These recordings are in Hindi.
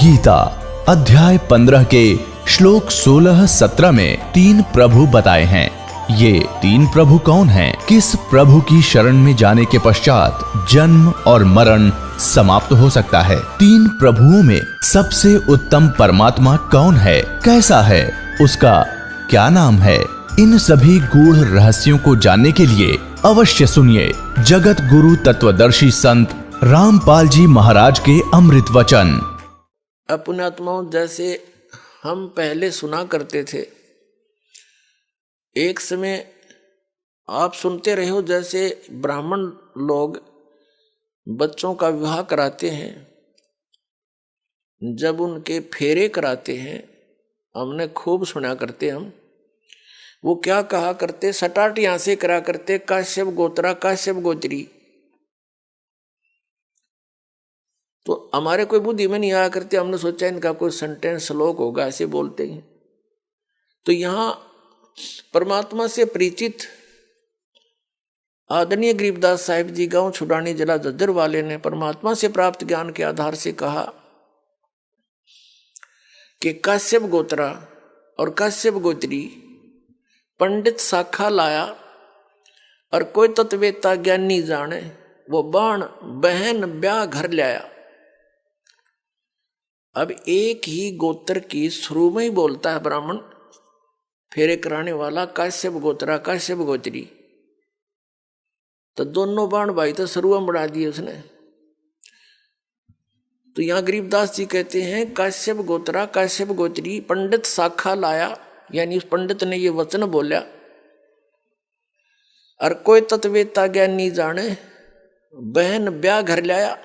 गीता अध्याय 15 के श्लोक 16-17 में 3 प्रभु बताए हैं। ये 3 प्रभु कौन हैं? किस प्रभु की शरण में जाने के पश्चात जन्म और मरण समाप्त हो सकता है? 3 प्रभुओं में सबसे उत्तम परमात्मा कौन है? कैसा है? उसका क्या नाम है? इन सभी गूढ़ रहस्यों को जानने के लिए अवश्य सुनिए जगत गुरु तत्वदर्शी संत रामपाल जी महाराज के अमृत वचन। पुण्यात्माओं, जैसे हम पहले सुना करते थे, एक समय आप सुनते रहे हो, जैसे ब्राह्मण लोग बच्चों का विवाह कराते हैं, जब उनके फेरे कराते हैं, हमने खूब सुना करते हम। वो क्या कहा करते? सटाट यहां से करा करते, काश्यप गोत्रा काश्यप गोत्री। तो हमारे कोई बुद्धि में नहीं आया करते, हमने सोचा इनका कोई सेंटेंस श्लोक होगा, ऐसे बोलते हैं। तो यहां परमात्मा से परिचित आदरणीय गरीबदास साहिब जी गांव छुड़ानी जिला जज्जर वाले ने परमात्मा से प्राप्त ज्ञान के आधार से कहा कि काश्यप गोत्रा और काश्यप गोत्री पंडित शाखा लाया और कोई तत्वेता ज्ञानी जाने, वो बाण बहन ब्याह घर लाया। अब एक ही गोत्र की शुरू में ही बोलता है ब्राह्मण फेरे कराने वाला काश्यप गोत्रा काश्यप गोत्री, तो दोनों बाण भाई तो शुरू में बढ़ा दिए उसने। तो यहां गरीबदास जी कहते हैं काश्यप गोत्रा काश्यप गोत्री पंडित शाखा लाया, यानी उस पंडित ने ये वचन बोला, और कोई तत्वेता ज्ञानी जाने बहन ब्याह घर लाया।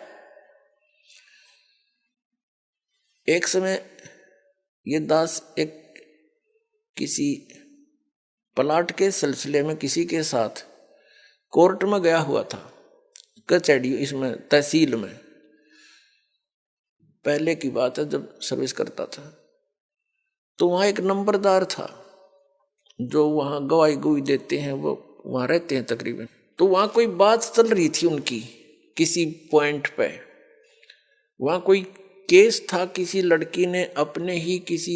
एक समय ये दास एक किसी प्लाट के सिलसिले में किसी के साथ कोर्ट में गया हुआ था, कचहरी, इसमें तहसील में। पहले की बात है जब सर्विस करता था। तो वहाँ एक नंबरदार था जो वहाँ गवाही गुई देते हैं, वो वहाँ रहते हैं तकरीबन। तो वहाँ कोई बात चल रही थी उनकी किसी पॉइंट पे। वहाँ कोई केस था, किसी लड़की ने अपने ही किसी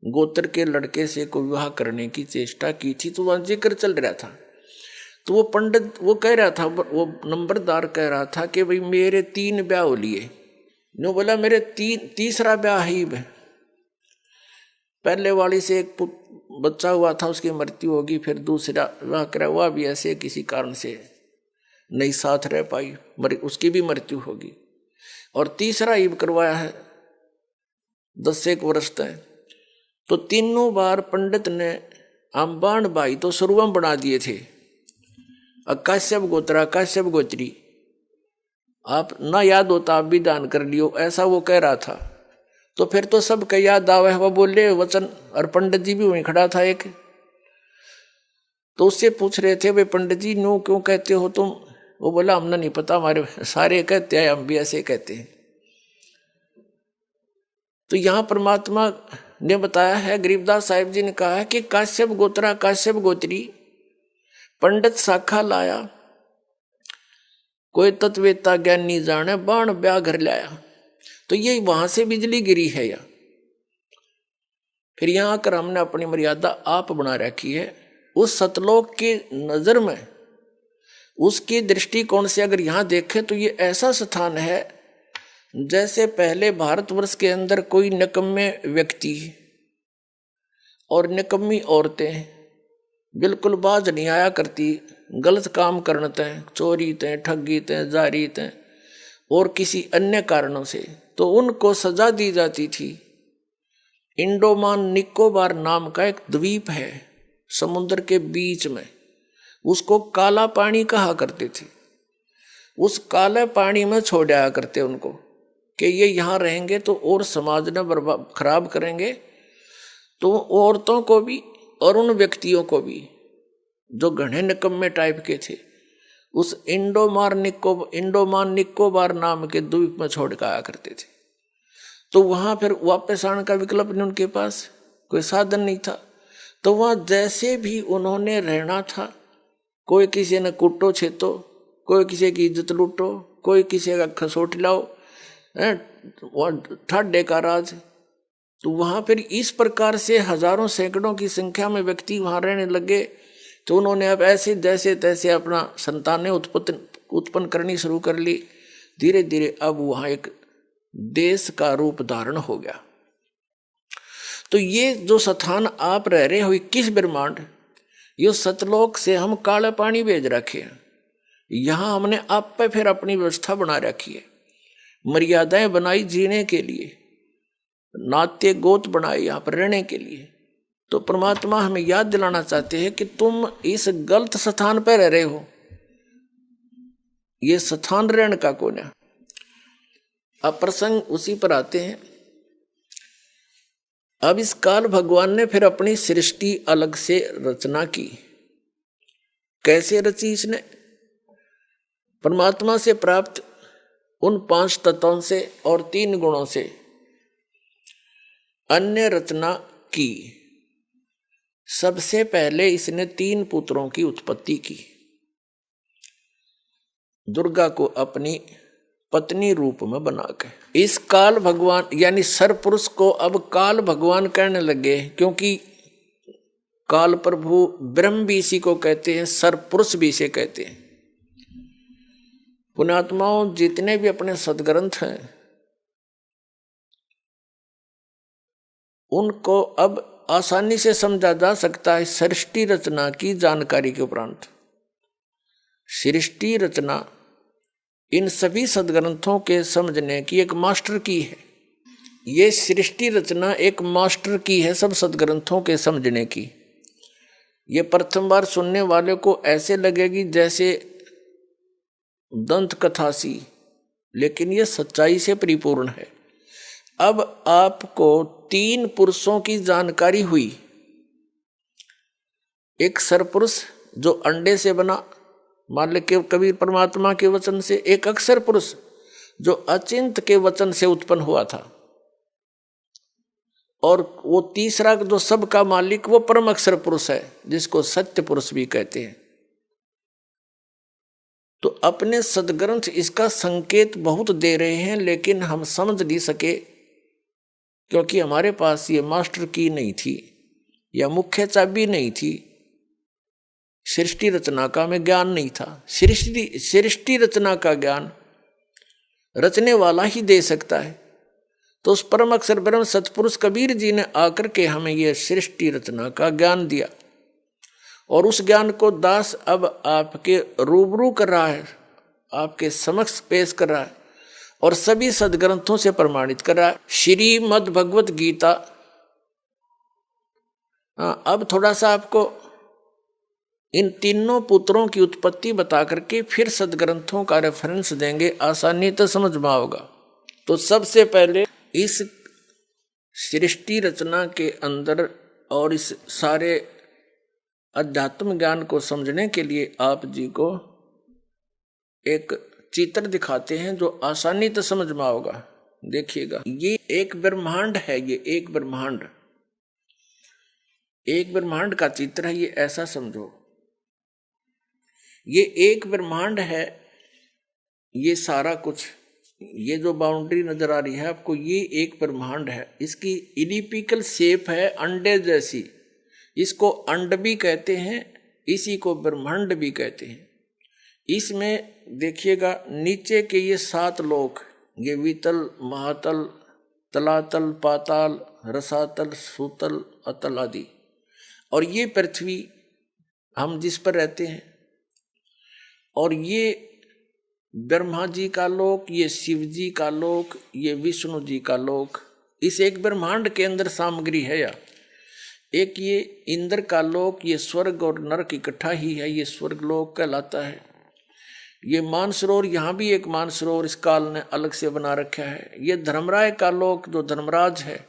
गोत्र के लड़के से को विवाह करने की चेष्टा की थी, तो वहाँ जिक्र चल रहा था। तो वो पंडित वो कह रहा था, वो नंबरदार कह रहा था कि भाई मेरे 3 ब्याह हो लिए। नो बोला मेरे तीसरा ब्याह ही है, पहले वाली से एक बच्चा हुआ था, उसकी मृत्यु होगी, फिर दूसरा विवाह करा, हुआ भी ऐसे किसी कारण से नहीं साथ रह पाई, उसकी भी मृत्यु होगी, और तीसरा ईब करवाया है 10 वर्ष तक। तो तीनों बार पंडित ने अंबान भाई तो शुरुआत बना दिए थे, काश्यप गोत्रा काश्यप गोत्री, आप ना याद होता आप भी दान कर लियो, ऐसा वो कह रहा था। तो फिर तो सब का याद आवे, वो बोले वचन, और पंडित जी भी वहीं खड़ा था एक। तो उससे पूछ रहे थे, भाई पंडित जी नो क्यों कहते हो तुम? वो बोला हमने नहीं पता, हमारे सारे कहते हैं, हम भी ऐसे कहते हैं। तो यहां परमात्मा ने बताया है, गरीबदास साहिब जी ने कहा है कि काश्यप गोत्रा काश्यप गोत्री पंडित शाखा लाया, कोई तत्वेता ज्ञानी जाने बाण ब्याह घर लाया। तो ये वहां से बिजली गिरी है या फिर यहां आकर हमने अपनी मर्यादा आप बना रखी है। उस सतलोक की नजर में, उसकी दृष्टिकोण से अगर यहां देखें तो ये ऐसा स्थान है जैसे पहले भारतवर्ष के अंदर कोई निकम्मे व्यक्ति और निकम्मी औरतें बिल्कुल बाज नहीं आया करती, गलत काम करते हैं, चोरी थे, ठगी थे, जारी थे और किसी अन्य कारणों से, तो उनको सजा दी जाती थी। इंडोमान निकोबार नाम का एक द्वीप है समुद्र के बीच में, उसको काला पानी कहा करते थे। उस काले पानी में छोड़ आया करते उनको कि ये यहाँ रहेंगे तो और समाज ने बर्बाद खराब करेंगे, तो औरतों को भी और उन व्यक्तियों को भी जो घने निकम्मे टाइप के थे, उस इंडोमान निकोबार नाम के द्वीप में छोड़ कर आया करते थे। तो वहाँ फिर वापस आने का विकल्प नहीं, उनके पास कोई साधन नहीं था। तो वहाँ जैसे भी उन्होंने रहना था, कोई किसी ने कुटो छेतो, कोई किसी की इज्जत लूटो, कोई किसी का खसोट लाओ, ठाडे का राज। तो वहां फिर इस प्रकार से हजारों सैकड़ों की संख्या में व्यक्ति वहां रहने लगे। तो उन्होंने अब ऐसे जैसे तैसे अपना संतानें उत्पन्न करनी शुरू कर ली। धीरे धीरे अब वहां एक देश का रूप धारण हो गया। तो ये जो स्थान आप रह रहे हो, 21 ब्रह्मांड, ये सतलोक से हम काले पानी भेज रखे हैं। यहां हमने आप पे फिर अपनी व्यवस्था बना रखी है, मर्यादाएं बनाई जीने के लिए, नाते गोत बनाए यहाँ पर रहने के लिए। तो परमात्मा हमें याद दिलाना चाहते हैं कि तुम इस गलत स्थान पर रह रहे हो, ये स्थान रहने का कौन है। अब प्रसंग उसी पर आते हैं। अब इस काल भगवान ने फिर अपनी सृष्टि अलग से रचना की। कैसे रची इसने? परमात्मा से प्राप्त उन 5 तत्वों से और 3 गुणों से अन्य रचना की। सबसे पहले इसने 3 पुत्रों की उत्पत्ति की। दुर्गा को अपनी पत्नी रूप में बनाकर इस काल भगवान यानी सरपुरुष को अब काल भगवान कहने लगे, क्योंकि काल प्रभु ब्रह्म भी इसी को कहते हैं, सरपुरुष भी इसे कहते हैं। पुण्यात्माओं, जितने भी अपने सदग्रंथ हैं उनको अब आसानी से समझा जा सकता है सृष्टि रचना की जानकारी के उपरांत। सृष्टि रचना इन सभी सदग्रंथों के समझने की एक मास्टर की है। ये सृष्टि रचना एक मास्टर की है सब सदग्रंथों के समझने की। ये प्रथम बार सुनने वाले को ऐसे लगेगी जैसे दंत कथा सी, लेकिन ये सच्चाई से परिपूर्ण है। अब आपको 3 पुरुषों की जानकारी हुई। एक सरपुरुष जो अंडे से बना, मान ले के कबीर परमात्मा के वचन से। एक अक्षर पुरुष जो अचिंत के वचन से उत्पन्न हुआ था। और वो तीसरा जो सबका मालिक, वो परम अक्षर पुरुष है जिसको सत्य पुरुष भी कहते हैं। तो अपने सदग्रंथ इसका संकेत बहुत दे रहे हैं, लेकिन हम समझ नहीं सके क्योंकि हमारे पास ये मास्टर की नहीं थी या मुख्य चाबी नहीं थी। सृष्टि रचना का हमें ज्ञान नहीं था। सृष्टि रचना का ज्ञान रचने वाला ही दे सकता है। तो उस परम अक्षर ब्रह्म सतपुरुष कबीर जी ने आकर के हमें यह सृष्टि रचना का ज्ञान दिया, और उस ज्ञान को दास अब आपके रूबरू कर रहा है, आपके समक्ष पेश कर रहा है और सभी सदग्रंथों से प्रमाणित कर रहा है। श्रीमद् भगवत गीता। अब थोड़ा सा आपको इन तीनों पुत्रों की उत्पत्ति बता करके फिर सदग्रंथों का रेफरेंस देंगे, आसानी तो समझ में आओगा। तो सबसे पहले इस सृष्टि रचना के अंदर और इस सारे अध्यात्म ज्ञान को समझने के लिए आप जी को एक चित्र दिखाते हैं जो आसानी तो समझ में आओगा। देखिएगा, ये एक ब्रह्मांड है, ये एक ब्रह्मांड का चित्र है। ये ऐसा समझो, ये एक ब्रह्मांड है। ये सारा कुछ, ये जो बाउंड्री नजर आ रही है आपको, ये एक ब्रह्मांड है। इसकी इलिप्टिकल शेप है, अंडे जैसी। इसको अंड भी कहते हैं, इसी को ब्रह्मांड भी कहते हैं। इसमें देखिएगा नीचे के ये 7 लोक, ये वितल, महातल, तलातल, पाताल, रसातल, सूतल, अतल आदि, और ये पृथ्वी हम जिस पर रहते हैं, और ये ब्रह्मा जी का लोक, ये शिव जी का लोक, ये विष्णु जी का लोक। इस एक ब्रह्मांड के अंदर सामग्री है। या एक ये इंद्र का लोक, ये स्वर्ग और नरक इकट्ठा ही है, ये स्वर्ग लोक कहलाता है। ये मानसरोवर, यहाँ भी एक मानसरोवर इस काल ने अलग से बना रखा है। ये धर्मराय का लोक जो धर्मराज है,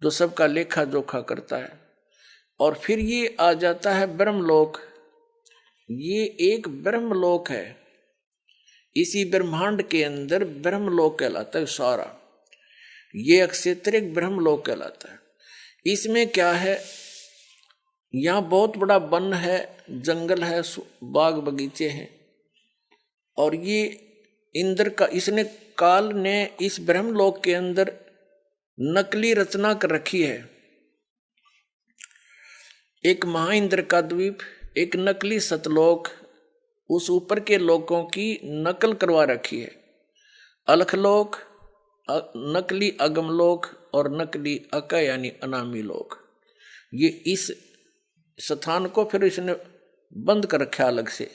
जो सबका लेखा जोखा करता है। और फिर ये आ जाता है ब्रह्मलोक। ये एक ब्रह्मलोक है, इसी ब्रह्मांड के अंदर ब्रह्मलोक कहलाता है सारा। ये अक्षेत्रिक ब्रह्मलोक कहलाता है। इसमें क्या है, यहाँ बहुत बड़ा वन है, जंगल है, बाग बगीचे हैं, और ये इंद्र का, इसने काल ने इस ब्रह्मलोक के अंदर नकली रचना कर रखी है। एक महाइंद्र का द्वीप, एक नकली सतलोक, उस ऊपर के लोकों की नकल करवा रखी है। अलखलोक, नकली अगमलोक और नकली अक यानी अनामी लोक। ये इस स्थान को फिर इसने बंद कर रखा अलग से।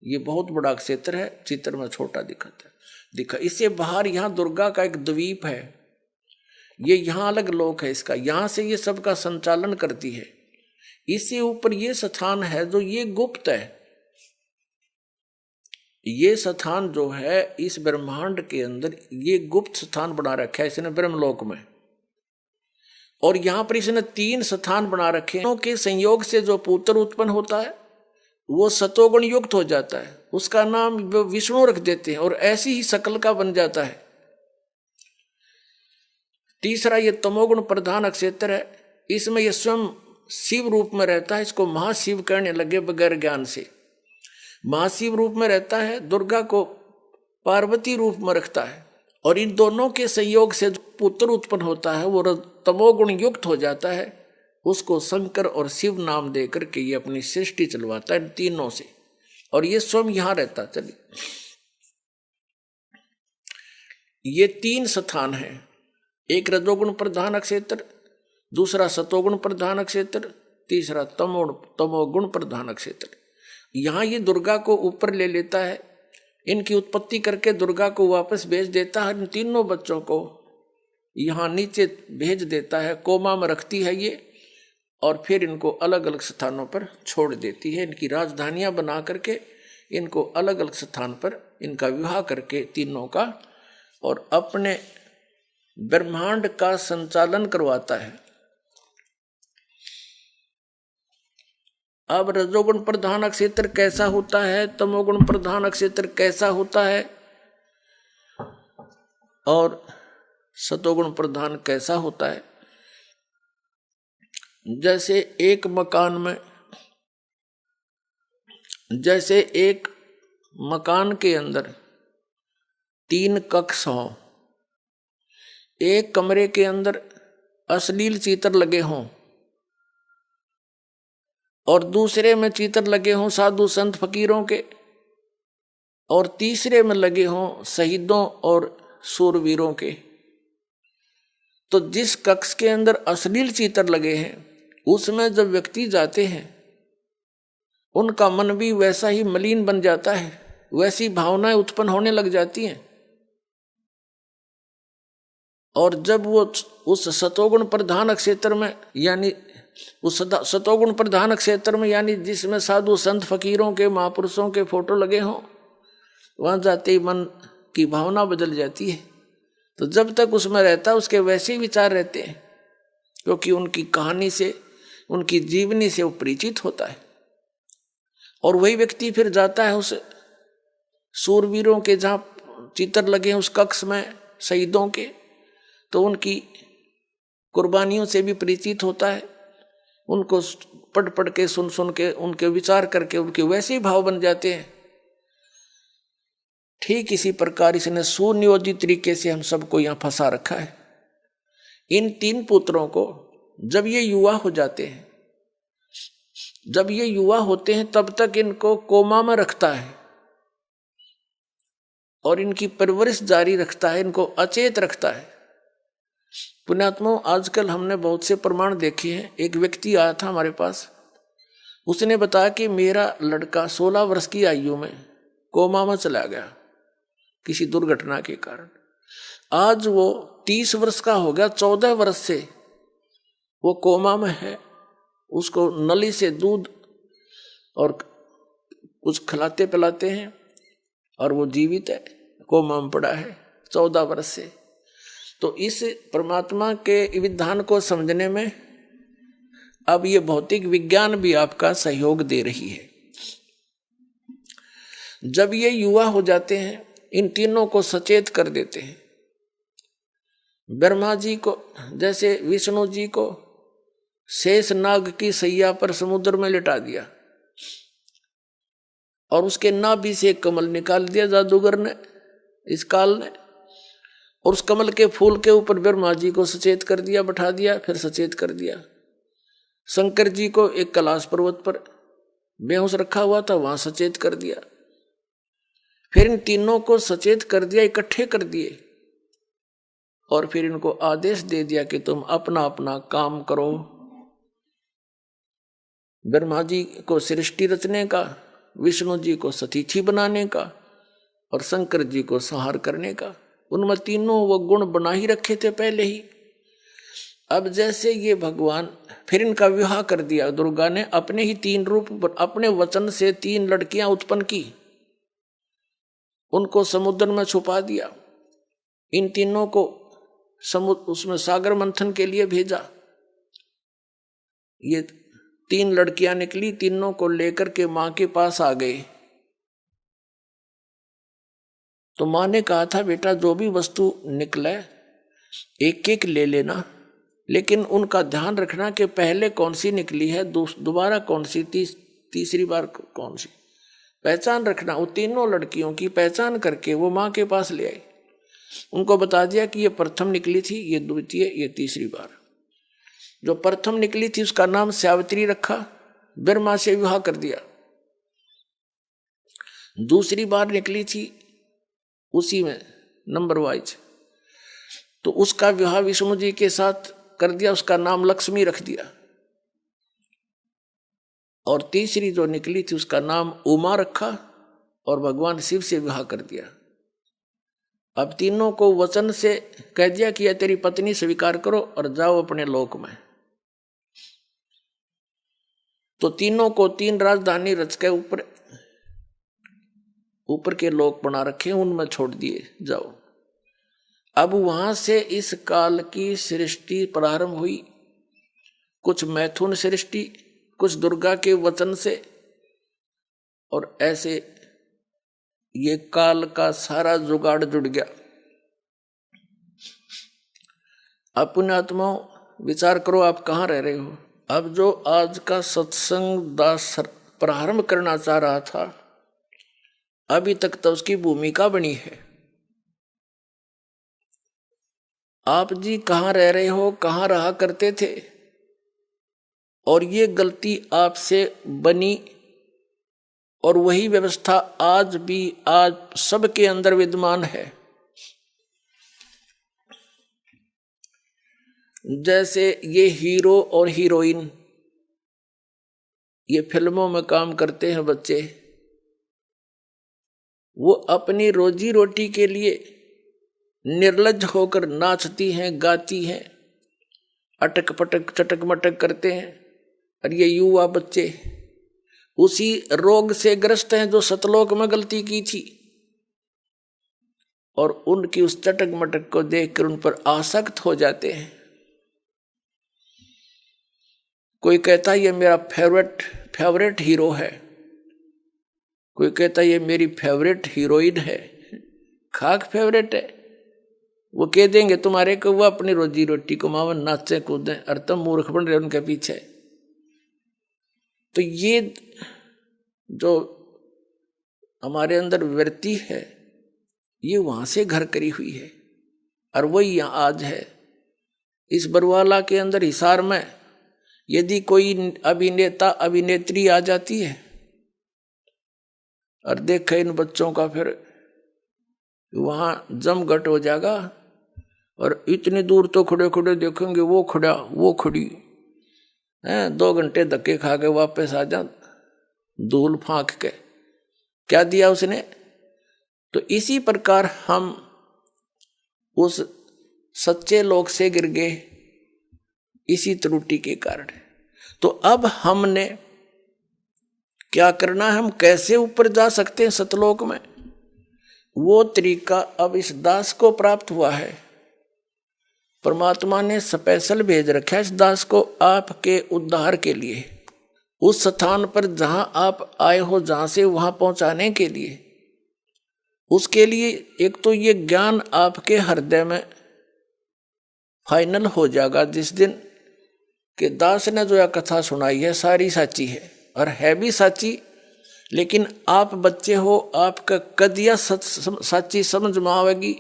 ये बहुत बड़ा क्षेत्र है, चित्र में छोटा दिखा। इससे बाहर यहाँ दुर्गा का एक द्वीप है, ये यहाँ अलग लोक है इसका, यहाँ से ये सबका संचालन करती है। इससे ऊपर ये स्थान है जो ये गुप्त है। ये स्थान जो है इस ब्रह्मांड के अंदर ये गुप्त स्थान बना रखा है इसने ब्रह्मलोक में। और यहां पर इसने 3 स्थान बना रखे हैं के संयोग से जो पुत्र उत्पन्न होता है वो सतोगुण युक्त हो जाता है, उसका नाम विष्णु रख देते हैं और ऐसी ही शकल का बन जाता है। तीसरा ये तमोगुण प्रधान क्षेत्र है, इसमें ये स्वयं शिव रूप में रहता है। इसको महाशिव कहने लगे बगैर ज्ञान से। महाशिव रूप में रहता है, दुर्गा को पार्वती रूप में रखता है और इन दोनों के संयोग से जो पुत्र उत्पन्न होता है वो तमोगुण युक्त हो जाता है। उसको शंकर और शिव नाम दे करके ये अपनी सृष्टि चलवाता है इन तीनों से, और ये स्वयं यहां रहता। चलिए, ये 3 स्थान है, एक रजोगुण प्रधान क्षेत्र, दूसरा सतोगुण प्रधान क्षेत्र, तीसरा तमोगुण प्रधान क्षेत्र। यहाँ ये दुर्गा को ऊपर ले लेता है, इनकी उत्पत्ति करके दुर्गा को वापस भेज देता है। इन तीनों बच्चों को यहाँ नीचे भेज देता है, कोमा में रखती है ये, और फिर इनको अलग अलग स्थानों पर छोड़ देती है। इनकी राजधानियां बना करके इनको अलग अलग स्थान पर इनका विवाह करके तीनों का, और अपने ब्रह्मांड का संचालन करवाता है। अब रजोगुण प्रधान क्षेत्र कैसा होता है, तमोगुण प्रधान क्षेत्र कैसा होता है, और सतोगुण प्रधान कैसा होता है। जैसे एक मकान के अंदर 3 कक्ष हों, एक कमरे के अंदर अश्लील चित्र लगे हों और दूसरे में चित्र लगे हों साधु संत फकीरों के, और तीसरे में लगे हों शहीदों और शूरवीरों के, तो जिस कक्ष के अंदर अश्लील चित्र लगे हैं उसमें जब व्यक्ति जाते हैं उनका मन भी वैसा ही मलिन बन जाता है, वैसी भावनाएं उत्पन्न होने लग जाती हैं। और जब वो उस सतोगुण प्रधान क्षेत्र में, यानी उस सतोगुण प्रधान क्षेत्र में, यानी जिसमें साधु संत फकीरों के महापुरुषों के फोटो लगे हों, वहां जाते ही मन की भावना बदल जाती है। तो जब तक उसमें रहता है उसके वैसे ही विचार रहते हैं, क्योंकि उनकी कहानी से, उनकी जीवनी से वो परिचित होता है। और वही व्यक्ति फिर जाता है उस शूरवीरों के जहाँ चित्र लगे हैं उस कक्ष में शहीदों के, तो उनकी कुर्बानियों से भी परिचित होता है। उनको पढ़ के सुन के उनके विचार करके उनके वैसे ही भाव बन जाते हैं। ठीक इसी प्रकार इसने सुनियोजित तरीके से हम सबको यहाँ फंसा रखा है। इन 3 पुत्रों को जब ये युवा हो जाते हैं, जब ये युवा होते हैं तब तक इनको कोमा में रखता है और इनकी परवरिश जारी रखता है, इनको अचेत रखता है। पुण्यात्माओं, आजकल हमने बहुत से प्रमाण देखे हैं। एक व्यक्ति आया था हमारे पास, उसने बताया कि मेरा लड़का 16 वर्ष की आयु में कोमा में चला गया किसी दुर्घटना के कारण। आज वो 30 वर्ष का हो गया, 14 वर्ष से वो कोमा में है। उसको नली से दूध और कुछ खिलाते पिलाते हैं और वो जीवित है, कोमा में पड़ा है 14 वर्ष से। तो इस परमात्मा के विधान को समझने में अब ये भौतिक विज्ञान भी आपका सहयोग दे रही है। जब ये युवा हो जाते हैं, इन तीनों को सचेत कर देते हैं। ब्रह्मा जी को, जैसे विष्णु जी को शेष नाग की सैया पर समुद्र में लिटा दिया, और उसके नाभि से एक कमल निकाल दिया जादूगर ने, इस काल ने, और उस कमल के फूल के ऊपर ब्रह्मा जी को सचेत कर दिया, बैठा दिया, फिर सचेत कर दिया। शंकर जी को एक कैलाश पर्वत पर बेहोश रखा हुआ था, वहां सचेत कर दिया। फिर इन तीनों को सचेत कर दिया, इकट्ठे कर दिए, और फिर इनको आदेश दे दिया कि तुम अपना अपना काम करो। ब्रह्मा जी को सृष्टि रचने का, विष्णु जी को सतीथि बनाने का, और शंकर जी को संहार करने का। उनमें तीनों वो गुण बना ही रखे थे पहले ही। अब जैसे ये भगवान, फिर इनका विवाह कर दिया दुर्गा ने, अपने ही 3 रूप, अपने वचन से 3 लड़कियां उत्पन्न की, उनको समुद्र में छुपा दिया। इन तीनों को समुद्र, उसमें सागर मंथन के लिए भेजा। ये 3 लड़कियां निकली, तीनों को लेकर के मां के पास आ गए। तो मां ने कहा था, बेटा जो भी वस्तु निकले एक एक ले लेना, लेकिन उनका ध्यान रखना कि पहले कौन सी निकली है, दोबारा कौन सी, तीसरी बार कौन सी, पहचान रखना। वो तीनों लड़कियों की पहचान करके वो मां के पास ले आई। उनको बता दिया कि ये प्रथम निकली थी, ये द्वितीय, ये तीसरी बार। जो प्रथम निकली थी उसका नाम सावित्री रखा, ब्रह्मा से विवाह कर दिया। दूसरी बार निकली थी उसी में नंबर वाइज, तो उसका विवाह विष्णु जी के साथ कर दिया, उसका नाम लक्ष्मी रख दिया। और तीसरी जो निकली थी उसका नाम उमा रखा, और भगवान शिव से विवाह कर दिया। अब तीनों को वचन से कह दिया कि यह तेरी पत्नी स्वीकार करो और जाओ अपने लोक में। तो तीनों को 3 राजधानी रच के ऊपर के लोक बना रखे, उनमें छोड़ दिए, जाओ। अब वहां से इस काल की सृष्टि प्रारंभ हुई, कुछ मैथुन सृष्टि, कुछ दुर्गा के वचन से, और ऐसे ये काल का सारा जुगाड़ जुड़ गया। अब पुण्यात्माओं विचार करो, आप कहाँ रह रहे हो। अब जो आज का सत्संग दास प्रारंभ करना चाह रहा था, अभी तक तो उसकी भूमिका बनी है। आप जी कहाँ रह रहे हो, कहाँ रहा करते थे, और ये गलती आपसे बनी, और वही व्यवस्था आज सबके अंदर विद्यमान है। जैसे ये हीरो और हीरोइन, ये फिल्मों में काम करते हैं बच्चे, वो अपनी रोजी रोटी के लिए निर्लज्ज होकर नाचती हैं, गाती हैं, अटक पटक चटक मटक करते हैं। और ये युवा बच्चे उसी रोग से ग्रस्त हैं जो सतलोक में गलती की थी, और उनकी उस चटक मटक को देखकर उन पर आसक्त हो जाते हैं। कोई कहता है ये मेरा फेवरेट हीरो है, कोई कहता है ये मेरी फेवरेट हीरोइन है। खाक फेवरेट है, वो कह देंगे तुम्हारे को, वो अपनी रोजी रोटी कमावन, नाचे कूदें, और तुम मूर्ख बन रहे उनके पीछे। तो ये जो हमारे अंदर वृत्ति है, ये वहां से घर करी हुई है, और वही यहाँ आज है। इस बरवाला के अंदर हिसार में यदि कोई अभिनेता अभिनेत्री आ जाती है और देखे इन बच्चों का, फिर वहां जमघट हो जाएगा। और इतनी दूर तो खड़े खड़े देखेंगे, वो खड़ा वो खड़ी है, 2 घंटे धक्के खा के वापस आ जा, धूल फांक के, क्या दिया उसने। तो इसी प्रकार हम उस सच्चे लोक से गिर गए, इसी त्रुटि के कारण। तो अब हमने क्या करना है, हम कैसे ऊपर जा सकते हैं सतलोक में, वो तरीका अब इस दास को प्राप्त हुआ है। परमात्मा ने स्पेशल भेज रखा है इस दास को आपके उद्धार के लिए, उस स्थान पर जहां आप आए हो, जहां से वहां पहुंचाने के लिए। उसके लिए एक तो ये ज्ञान आपके हृदय में फाइनल हो जाएगा जिस दिन कि दास ने जो यह कथा सुनाई है सारी साची है, और है भी साची, लेकिन आप बच्चे हो, आपका कदिया सच्ची समझ में आवेगी,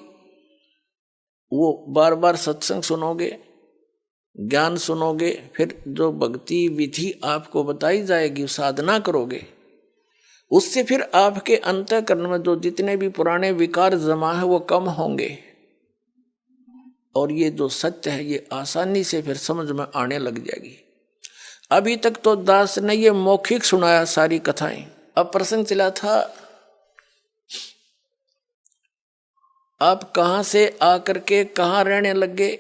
वो बार बार सत्संग सुनोगे, ज्ञान सुनोगे, फिर जो भक्ति विधि आपको बताई जाएगी साधना करोगे, उससे फिर आपके अंतःकरण में जो जितने भी पुराने विकार जमा है वो कम होंगे, और ये जो सत्य है ये आसानी से फिर समझ में आने लग जाएगी। अभी तक तो दास ने ये मौखिक सुनाया सारी कथाएं। अब प्रसंग चला था आप कहां से आकर के कहां रहने लगे।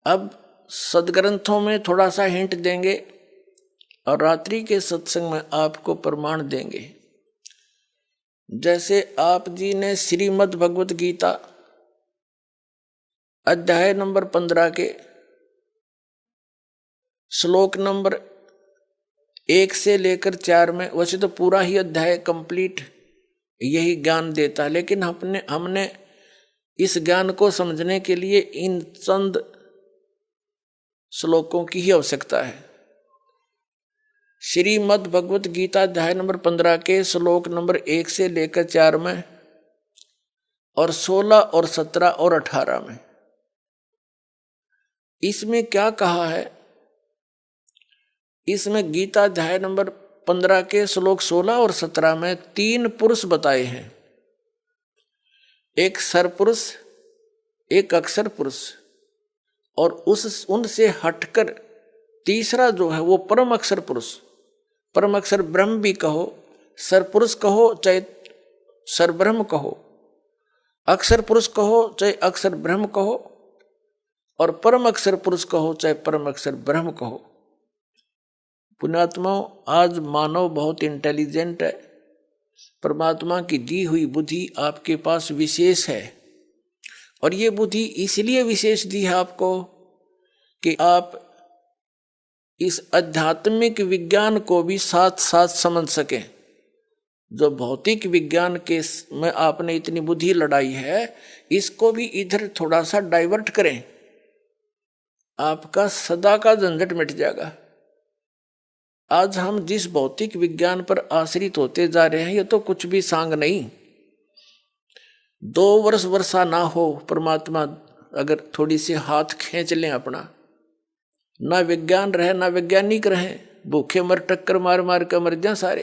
अब सदग्रंथों में थोड़ा सा हिंट देंगे और रात्रि के सत्संग में आपको प्रमाण देंगे। जैसे आप जी ने श्रीमद् भगवत गीता अध्याय नंबर 15 के श्लोक नंबर 1 से लेकर 4 में, वैसे तो पूरा ही अध्याय कंप्लीट यही ज्ञान देता है, लेकिन हमने इस ज्ञान को समझने के लिए इन चंद श्लोकों की ही आवश्यकता है। श्रीमद् भगवत गीता अध्याय नंबर 15 के श्लोक नंबर 1 से लेकर 4 में और 16 और 17 और 18 में, इसमें क्या कहा है। इसमें गीता अध्याय नंबर 15 के श्लोक 16 और 17 में 3 पुरुष बताए हैं, एक सरपुरुष, एक अक्षर पुरुष, और उनसे हटकर तीसरा जो है वो परम अक्षर पुरुष, परम अक्षर ब्रह्म भी कहो, सरपुरुष कहो चाहे सरब्रह्म कहो, अक्षर पुरुष कहो चाहे अक्षर ब्रह्म कहो, और परम अक्षर पुरुष कहो चाहे परम अक्षर ब्रह्म कहो। पुण्यात्माओं, आज मानव बहुत इंटेलिजेंट है, परमात्मा की दी हुई बुद्धि आपके पास विशेष है, और ये बुद्धि इसलिए विशेष दी है आपको कि आप इस आध्यात्मिक विज्ञान को भी साथ साथ समझ सकें। जो भौतिक विज्ञान के में आपने इतनी बुद्धि लड़ाई है, इसको भी इधर थोड़ा सा डाइवर्ट करें, आपका सदा का झंझट मिट जाएगा। आज हम जिस भौतिक विज्ञान पर आश्रित होते जा रहे हैं, ये तो कुछ भी सांग नहीं। 2 वर्ष वर्षा ना हो, परमात्मा अगर थोड़ी सी हाथ खींच लें अपना, ना विज्ञान रहे ना वैज्ञानिक रहे, भूखे मर टक्कर मार मार कर मर जाए सारे,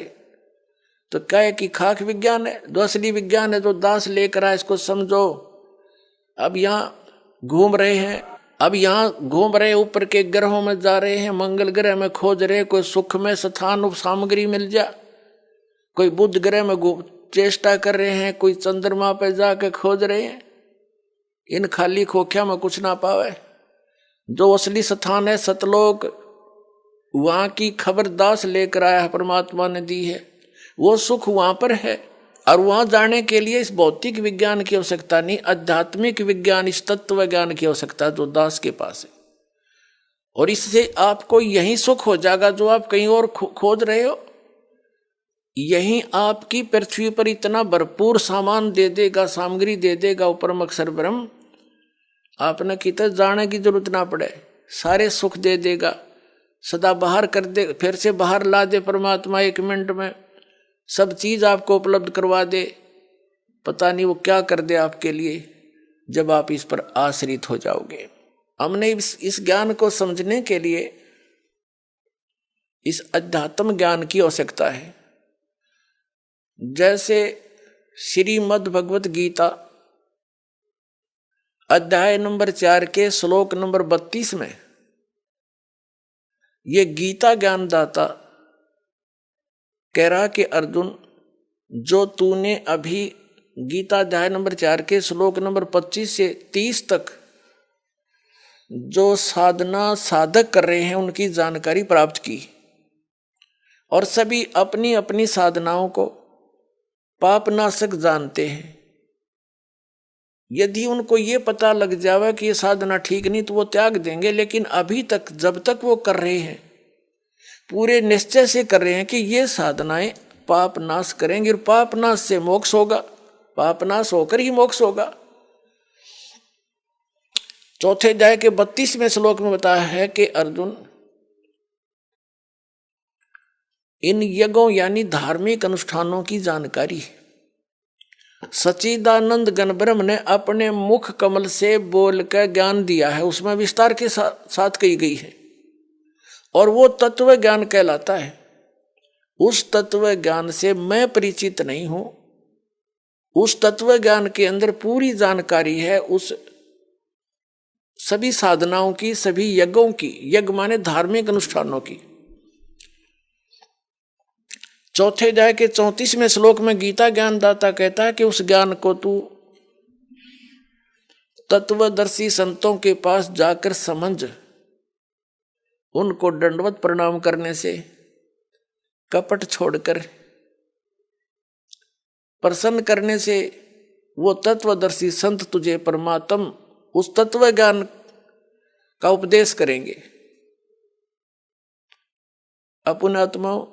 तो क्या है कि खाक विज्ञान है। जो असली विज्ञान है, जो दास लेकर आए, इसको समझो। अब यहाँ घूम रहे हैं, अब यहाँ घूम रहे, ऊपर के ग्रहों में जा रहे हैं, मंगल ग्रह में खोज रहे, कोई सुख में स्थान सामग्री मिल जा, कोई बुध ग्रह में चेष्टा कर रहे हैं, कोई चंद्रमा पे जाकर खोज रहे हैं। इन खाली खोखिया में कुछ ना पावे। जो असली स्थान है सतलोक, वहां की खबर दास लेकर आया है, परमात्मा ने दी है, वो सुख वहां पर है। और वहां जाने के लिए इस भौतिक विज्ञान की आवश्यकता नहीं, आध्यात्मिक विज्ञान, इस तत्व ज्ञान की आवश्यकता जो दास के पास है। और इससे आपको यही सुख हो जाएगा जो आप कहीं और खोज रहे हो। यही आपकी पृथ्वी पर इतना भरपूर सामान दे देगा, सामग्री दे देगा, परम अक्षर ब्रह्म, आपने कितने जाने की जरूरत ना पड़े, सारे सुख दे देगा, सदा बाहर कर दे, फिर से बाहर ला दे परमात्मा 1 मिनट में, सब चीज आपको उपलब्ध करवा दे। पता नहीं वो क्या कर दे आपके लिए जब आप इस पर आश्रित हो जाओगे। हमने इस ज्ञान को समझने के लिए इस अध्यात्म ज्ञान की आवश्यकता है। जैसे श्रीमद् भगवत गीता अध्याय नंबर 4 के श्लोक नंबर 32 में ये गीता ज्ञानदाता कह रहा कि अर्जुन, जो तूने अभी गीता अध्याय नंबर 4 के श्लोक नंबर 25 से 30 तक जो साधना साधक कर रहे हैं उनकी जानकारी प्राप्त की, और सभी अपनी अपनी साधनाओं को पापनाशक जानते हैं। यदि उनको ये पता लग जावे कि ये साधना ठीक नहीं तो वो त्याग देंगे, लेकिन अभी तक जब तक वो कर रहे हैं पूरे निश्चय से कर रहे हैं कि ये साधनाएं पाप नाश करेंगे और पाप नाश से मोक्ष होगा, पाप नाश होकर ही मोक्ष होगा। चौथे अध्याय के 32वें श्लोक में बताया है कि अर्जुन, इन यज्ञों यानी धार्मिक अनुष्ठानों की जानकारी सच्चिदानंद घन ब्रह्म ने अपने मुख कमल से बोलकर ज्ञान दिया है, उसमें विस्तार के साथ कही गई है, और वो तत्व ज्ञान कहलाता है। उस तत्व ज्ञान से मैं परिचित नहीं हूं, उस तत्व ज्ञान के अंदर पूरी जानकारी है उस सभी साधनाओं की, सभी यज्ञों की, यज्ञ माने धार्मिक अनुष्ठानों की। चौथे अध्याय के 34वें श्लोक में गीता ज्ञानदाता कहता है कि उस ज्ञान को तू तत्वदर्शी संतों के पास जाकर समझ, उनको दंडवत प्रणाम करने से, कपट छोड़कर प्रसन्न करने से वो तत्वदर्शी संत तुझे परमात्म उस तत्व ज्ञान का उपदेश करेंगे। अपनात्माओं,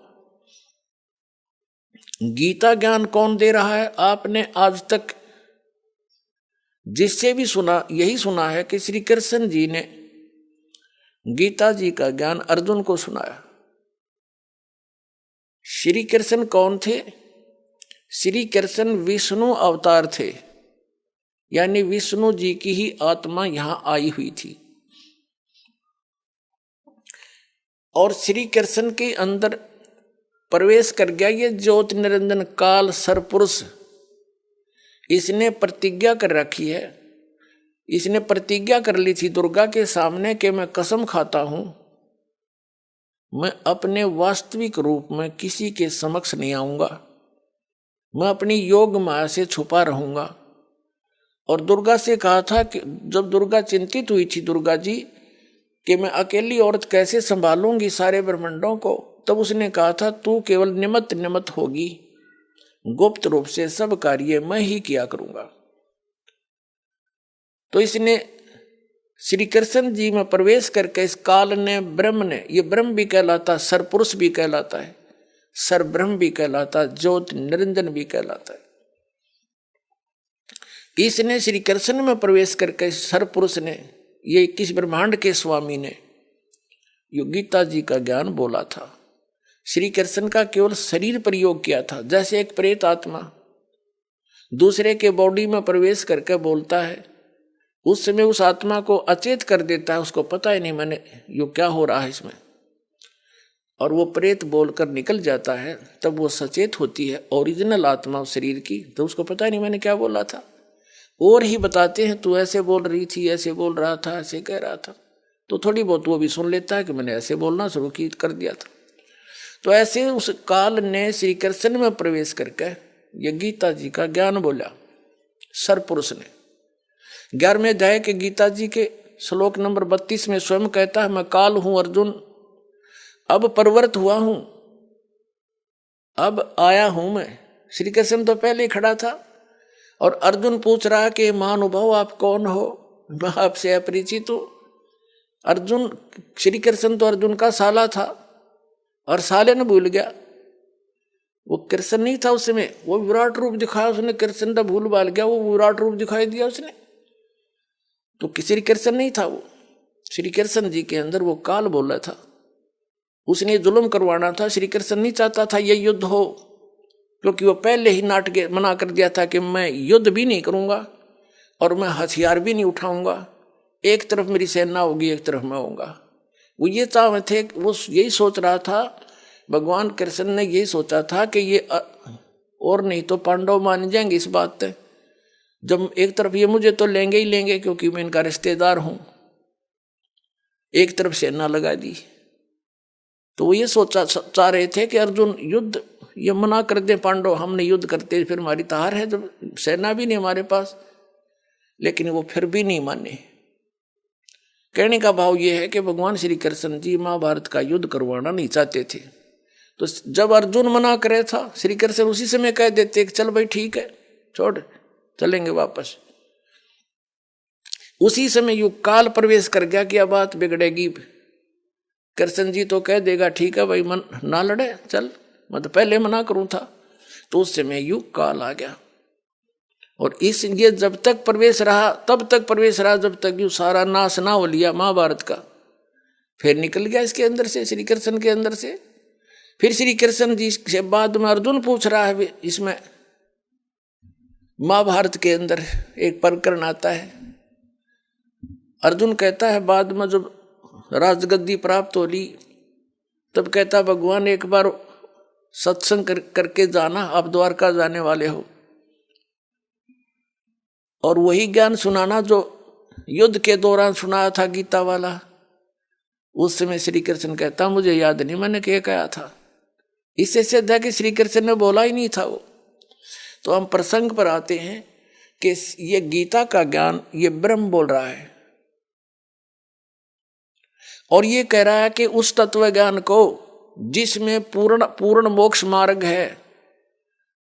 गीता ज्ञान कौन दे रहा है? आपने आज तक जिससे भी सुना यही सुना है कि श्री कृष्ण जी ने गीता जी का ज्ञान अर्जुन को सुनाया। श्री कृष्ण कौन थे? श्री कृष्ण विष्णु अवतार थे, यानी विष्णु जी की ही आत्मा यहां आई हुई थी, और श्री कृष्ण के अंदर प्रवेश कर गया ये ज्योत निरंजन काल सरपुरुष। इसने प्रतिज्ञा कर रखी है, इसने प्रतिज्ञा कर ली थी दुर्गा के सामने कि मैं कसम खाता हूं, मैं अपने वास्तविक रूप में किसी के समक्ष नहीं आऊंगा, मैं अपनी योग माया से छुपा रहूंगा। और दुर्गा से कहा था कि जब दुर्गा चिंतित हुई थी, दुर्गा जी, कि मैं अकेली औरत कैसे संभालूंगी सारे ब्रह्मांडों को, तब उसने कहा था तू केवल निमित्त होगी, गुप्त रूप से सब कार्य मैं ही किया करूंगा। तो इसने श्री कृष्ण जी में प्रवेश करके इस काल ने, ब्रह्म ने, ये ब्रह्म भी कहलाता, सरपुरुष भी कहलाता है, सर ब्रह्म भी कहलाता, ज्योत निरंजन भी कहलाता है। इसने श्री कृष्ण में प्रवेश करके सरपुरुष ने, ये 21 ब्रह्मांड के स्वामी ने यो गीता जी का ज्ञान बोला था। श्री कृष्ण का केवल शरीर प्रयोग किया था, जैसे एक प्रेत आत्मा दूसरे के बॉडी में प्रवेश करके बोलता है, उस समय उस आत्मा को अचेत कर देता है, उसको पता ही नहीं मैंने यो क्या हो रहा है इसमें, और वो प्रेत बोलकर निकल जाता है। तब वो सचेत होती है ओरिजिनल आत्मा उस शरीर की, तो उसको पता ही नहीं मैंने क्या बोला था। और ही बताते हैं तू ऐसे बोल रही थी, ऐसे बोल रहा था, ऐसे कह रहा था, तो थोड़ी बहुत वो भी सुन लेता है कि मैंने ऐसे बोलना शुरू कर दिया था। तो ऐसे उस काल ने श्री कृष्ण में प्रवेश करके ये गीता जी का ज्ञान बोला सरपुरुष ने। 11वें अध्याय के गीता जी के श्लोक नंबर 32 में स्वयं कहता है, मैं काल हूं अर्जुन, अब प्रवृत्त हुआ हूं, अब आया हूं मैं। श्री कृष्ण तो पहले ही खड़ा था, और अर्जुन पूछ रहा कि महानुभाव आप कौन हो, मैं आपसे अपरिचित हूं। अर्जुन, श्री कृष्ण तो अर्जुन का साला था, और साले ने भूल गया, वो कृष्ण नहीं था उस समय, वो विराट रूप दिखाया उसने, कृष्ण का भूल भाल गया, वो विराट रूप दिखाई दिया उसने, तो श्री कृष्ण नहीं था वो। श्री कृष्ण जी के अंदर वो काल बोला था, उसने जुल्म करवाना था। श्री कृष्ण नहीं चाहता था ये युद्ध हो, क्योंकि वो पहले ही नाटक मना कर दिया था कि मैं युद्ध भी नहीं करूंगा और मैं हथियार भी नहीं उठाऊंगा, एक तरफ मेरी सेना होगी, एक तरफ मैं होऊंगा। वो ये चाह थे, वो यही सोच रहा था, भगवान कृष्ण ने यही सोचा था कि ये और नहीं तो पांडव मान जाएंगे इस बात पे, जब एक तरफ ये मुझे तो लेंगे ही लेंगे क्योंकि मैं इनका रिश्तेदार हूं, एक तरफ सेना लगा दी। तो वो ये सोचा चाह रहे थे कि अर्जुन युद्ध ये मना कर दे पांडव, हमने युद्ध करते फिर हमारी तार है, जब सेना भी नहीं हमारे पास। लेकिन वो फिर भी नहीं माने। कहने का भाव ये है कि भगवान श्री कृष्ण जी महाभारत का युद्ध करवाना नहीं चाहते थे, तो जब अर्जुन मना करे था, श्री कृष्ण उसी समय कह देते कि चल भाई ठीक है, छोड़ चलेंगे वापस। उसी समय युग काल प्रवेश कर गया कि अब बात बिगड़ेगी, कृष्ण जी तो कह देगा ठीक है भाई मन ना लड़े चल, मैं तो पहले मना करूं था। तो उस समय युग काल आ गया, और इस ये जब तक प्रवेश रहा तब तक प्रवेश रहा जब तक यू सारा नाश ना हो लिया महाभारत का, फिर निकल गया इसके अंदर से, श्री कृष्ण के अंदर से। फिर श्री कृष्ण जी से बाद में अर्जुन पूछ रहा है, इसमें महाभारत के अंदर एक प्रकरण आता है। अर्जुन कहता है बाद में जब राजगद्दी प्राप्त हो ली तब कहता भगवान एक बार सत्संग करके जाना, आप द्वारका जाने वाले हो, और वही ज्ञान सुनाना जो युद्ध के दौरान सुनाया था गीता वाला। उस समय श्री कृष्ण कहता मुझे याद नहीं मैंने क्या कहा था। इससे सिद्ध है कि श्री कृष्ण ने बोला ही नहीं था वो। तो हम प्रसंग पर आते हैं कि ये गीता का ज्ञान ये ब्रह्म बोल रहा है, और ये कह रहा है कि उस तत्व ज्ञान को जिसमें पूर्ण मोक्ष मार्ग है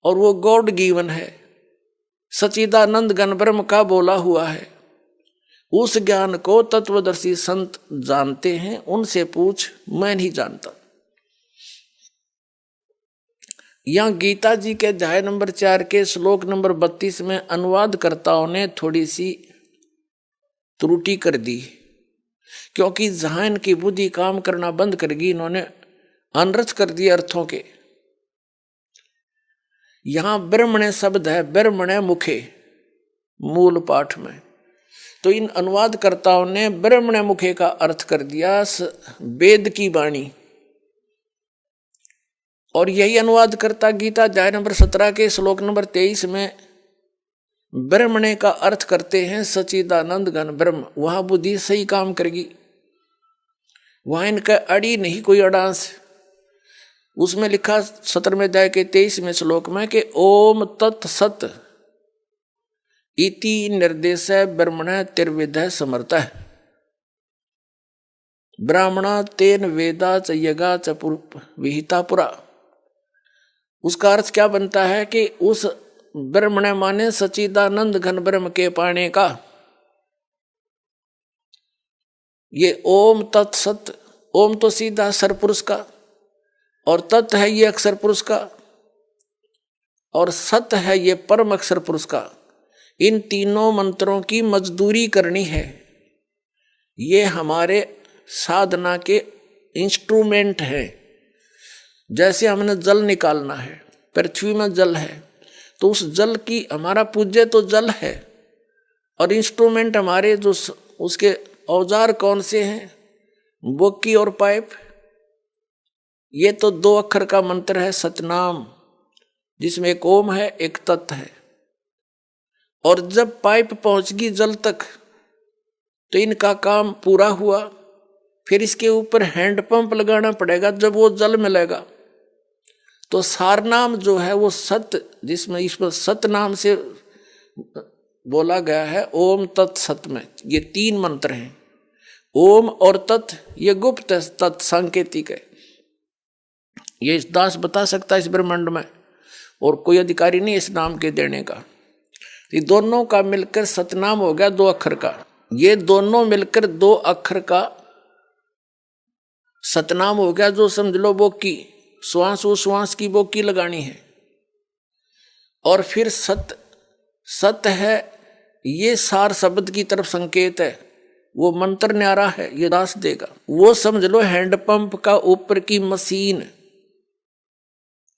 और वो गॉड गिवन है, सच्चिदानंद घन ब्रह्म का बोला हुआ है, उस ज्ञान को तत्वदर्शी संत जानते हैं। उनसे पूछ, मैं नहीं जानता। यहां गीता जी के अध्याय नंबर 4 के श्लोक नंबर 32 में अनुवादकर्ताओं ने थोड़ी सी त्रुटि कर दी, क्योंकि जहां इनकी बुद्धि काम करना बंद कर गई, इन्होंने अनर्थ कर दिए अर्थों के। यहां ब्रह्मणे शब्द है, ब्रह्मणे मुखे मूल पाठ में, तो इन अनुवादकर्ताओं ने ब्रह्मणे मुखे का अर्थ कर दिया वेद की वाणी। और यही अनुवादकर्ता गीता अध्याय नंबर 17 के श्लोक नंबर 23 में ब्रह्मणे का अर्थ करते हैं सच्चिदानंद घन ब्रह्म। वहां बुद्धि सही काम करेगी, वहां इनका अड़ी नहीं कोई अडांस। उसमें लिखा 17वें अध्याय के 23वें श्लोक में कि ओम तत् सत इति निर्देश ब्रह्मण तिर्विद समर्थ ब्राह्मणा तेन वेदा च यगा च विहिता पुरा। उसका अर्थ क्या बनता है कि उस ब्रह्मण माने सच्चिदानंद घन ब्रह्म के पाने का। ये ओम तत्सत, ओम तो सीधा सरपुरुष का, और तत् है ये अक्षर पुरुष का, और सत है ये परम अक्षर पुरुष का। इन तीनों मंत्रों की मजदूरी करनी है। ये हमारे साधना के इंस्ट्रूमेंट हैं। जैसे हमने जल निकालना है, पृथ्वी में जल है तो उस जल की हमारा पूज्य तो जल है, और इंस्ट्रूमेंट हमारे जो उसके औजार कौन से हैं, बोकी और पाइप। ये तो 2 अक्षर का मंत्र है सतनाम, जिसमें एक ओम है एक तत् है। और जब पाइप पहुंचगी जल तक तो इनका काम पूरा हुआ। फिर इसके ऊपर हैंडपंप लगाना पड़ेगा। जब वो जल मिलेगा तो सारनाम जो है वो सत, जिसमें इस पर सत नाम से बोला गया है ओम तत् सत में, ये 3 मंत्र हैं। ओम और तत् ये गुप्त है, तत् सांकेतिक है। ये दास बता सकता है इस ब्रह्मांड में, और कोई अधिकारी नहीं इस नाम के देने का। ये दोनों का मिलकर सतनाम हो गया 2 अक्षर का। ये दोनों मिलकर 2 अक्षर का सतनाम हो गया, जो समझ लो बोकी, श्वास उश्वास की बोकी लगानी है। और फिर सत है, ये सार शब्द की तरफ संकेत है, वो मंत्र न्यारा है, ये दास देगा। वो समझ लो हैंडपंप का ऊपर की मशीन।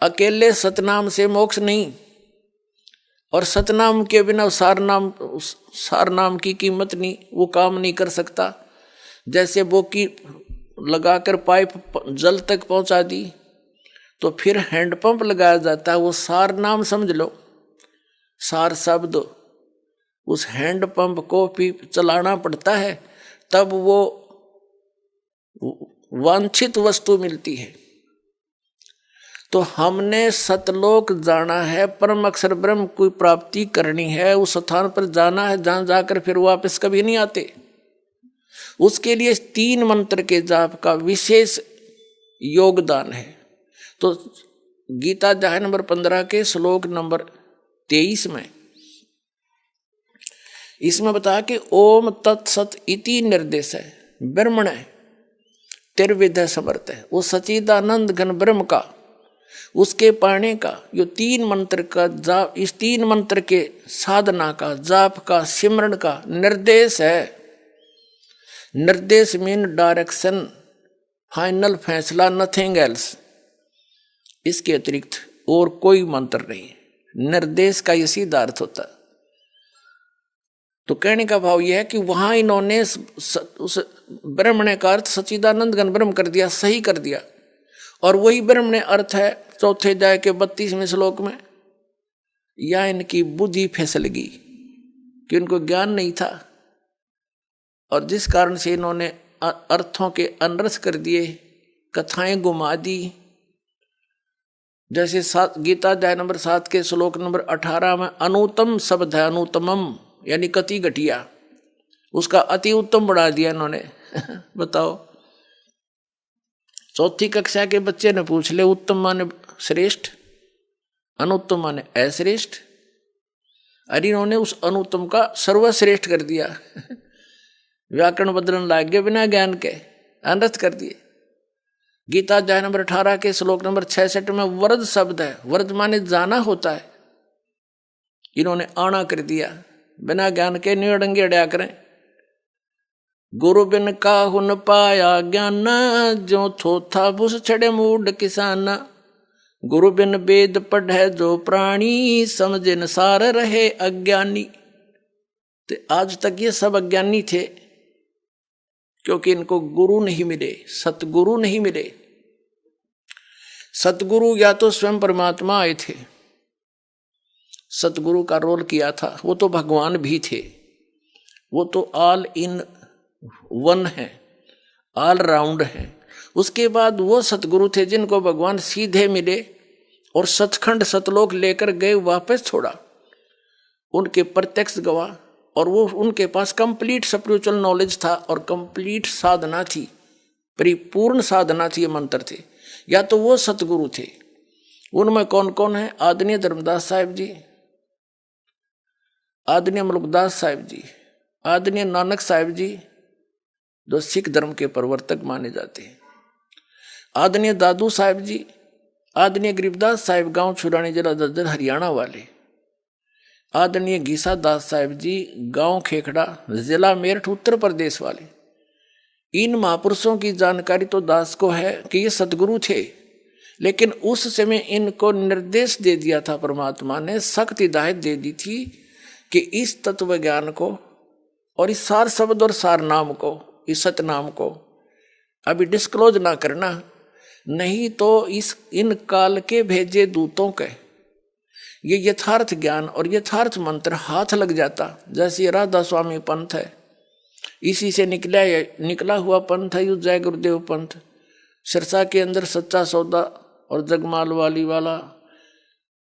अकेले सतनाम से मोक्ष नहीं, और सतनाम के बिना सार नाम की कीमत नहीं, वो काम नहीं कर सकता। जैसे बोकी लगाकर पाइप जल तक पहुंचा दी तो फिर हैंडपंप लगाया जाता है, वो सार नाम समझ लो, सार शब्द। उस हैंडपंप को भी चलाना पड़ता है, तब वो वांछित वस्तु मिलती है। तो हमने सतलोक जाना है, परम अक्षर ब्रह्म की प्राप्ति करनी है, उस स्थान पर जाना है जहां जाकर फिर वापस कभी नहीं आते। उसके लिए 3 मंत्र के जाप का विशेष योगदान है। तो गीता अध्याय नंबर 15 के श्लोक नंबर 23 में इसमें बताया कि ओम तत्सत इति निर्देश है ब्रह्मण तिर्विद समर्थ है। वो सच्चिदानंद घन ब्रह्म का, उसके पाने का जो 3 मंत्र का जाप, इस 3 मंत्र के साधना का, जाप का, सिमरण का निर्देश है। निर्देश मीन डायरेक्शन, फाइनल फैसला, नथिंग एल्स। इसके अतिरिक्त और कोई मंत्र नहीं। निर्देश का ये सीधा अर्थ होता। तो कहने का भाव यह है कि वहां इन्होंने उस ब्रह्मण्य का अर्थ सच्चिदानंद घन ब्रह्म कर दिया, सही कर दिया। और वही ब्रह्मण्य अर्थ है चौथे अध्याय के 32वें श्लोक में। या इनकी बुद्धि फिसल गई कि इनको ज्ञान नहीं था, और जिस कारण से इन्होंने अर्थों के अनर्थ कर दिए, कथाएं घुमा दी। जैसे गीता अध्याय नंबर 7 के श्लोक नंबर 18 में अनुत्तम शब्द है, अनुत्तमम यानी कति घटिया, उसका अति उत्तम बढ़ा दिया इन्होंने। बताओ, चौथी कक्षा के बच्चे ने पूछ ले, उत्तम माने श्रेष्ठ, अनुत्तम माने अश्रेष्ठ। अरे इन्होंने उस अनुत्तम का सर्वश्रेष्ठ कर दिया। व्याकरण बदलन लाग गए बिना ज्ञान के, अनर्थ कर दिए। गीता अध्याय नंबर 18 के श्लोक नंबर 66 में वरद शब्द है, वरद माने जाना होता है, इन्होंने आना कर दिया। बिना ज्ञान के निड़ंगे अड़या करें। गुरु बिन काहु न पाया ज्ञान, जो थोथा बुस छड़े मूड किसाना। गुरु बिन वेद पढ़े जो प्राणी, समझे सार रहे अज्ञानी। तो आज तक ये सब अज्ञानी थे, क्योंकि इनको गुरु नहीं मिले, सतगुरु नहीं मिले। सतगुरु या तो स्वयं परमात्मा आए थे, सतगुरु का रोल किया था, वो तो भगवान भी थे, वो तो ऑल इन वन है, ऑल राउंड है। उसके बाद वो सतगुरु थे जिनको भगवान सीधे मिले और सचखंड सतलोक लेकर गए, वापस छोड़ा, उनके प्रत्यक्ष गवाह। और वो उनके पास कंप्लीट स्पिरिचुअल नॉलेज था और कंप्लीट साधना थी, परिपूर्ण साधना थी, ये मंत्र थे। या तो वो सतगुरु थे। उनमें कौन कौन है? आदरणीय धर्मदास साहिब जी, आदरणीय मलुकदास साहिब जी, आदरणीय नानक साहिब जी जो सिख धर्म के प्रवर्तक माने जाते हैं, आदरणीय दादू साहिब जी, आदरणीय गरीबदास साहिब गांव छुड़ानी जिला दद्दर हरियाणा वाले, आदरणीय घीसा दास साहिब जी गांव खेखड़ा जिला मेरठ उत्तर प्रदेश वाले। इन महापुरुषों की जानकारी तो दास को है कि ये सतगुरु थे, लेकिन उस समय इनको निर्देश दे दिया था परमात्मा ने, सख्त हिदायत दे दी थी कि इस तत्व ज्ञान को और इस सार शब्द और सार नाम को, इस सतनाम को अभी डिस्क्लोज ना करना, नहीं तो इन काल के भेजे दूतों के ये यथार्थ ज्ञान और यथार्थ मंत्र हाथ लग जाता। जैसे राधा स्वामी पंथ है, इसी से निकला हुआ पंथ है, जय गुरुदेव पंथ। सिरसा के अंदर सच्चा सौदा और जगमाल वाली वाला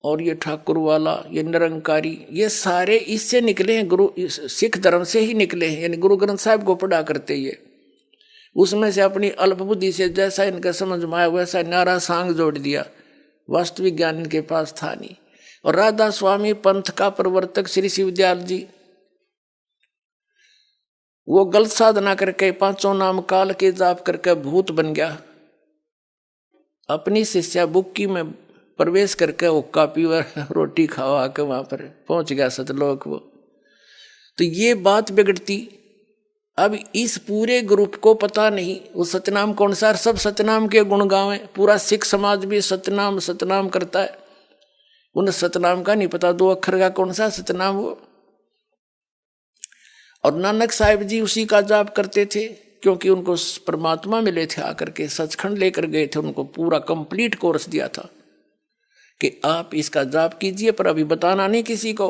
और ये ठाकुर वाला, ये निरंकारी, ये सारे इससे निकले हैं, गुरु सिख धर्म से ही निकले हैं। यानी गुरु ग्रंथ साहिब को पढ़ा करते ये, उसमें से अपनी अल्प बुद्धि से जैसा इनका समझ में आया वैसा नारा सांग जोड़ दिया, वास्तविक ज्ञान इनके पास था नहीं। और राधा स्वामी पंथ का प्रवर्तक श्री शिवदयाल जी, वो गलत साधना करके पांचों नाम काल के जाप करके भूत बन गया, अपनी शिष्या बुक्की में प्रवेश करके हुक्का पीवा रोटी खावा के वहां पर पहुंच गया सतलोक वो। तो ये बात बिगड़ती। अब इस पूरे ग्रुप को पता नहीं वो सतनाम कौन सा, सब सतनाम के गुण गावे, पूरा सिख समाज भी सतनाम सतनाम करता है, उन सतनाम का नहीं पता 2 अक्षर का कौन सा सतनाम वो। और नानक साहिब जी उसी का जाप करते थे, क्योंकि उनको परमात्मा मिले थे, आकर के सचखंड लेकर गए थे, उनको पूरा कंप्लीट कोर्स दिया था कि आप इसका जाप कीजिए, पर अभी बताना नहीं किसी को।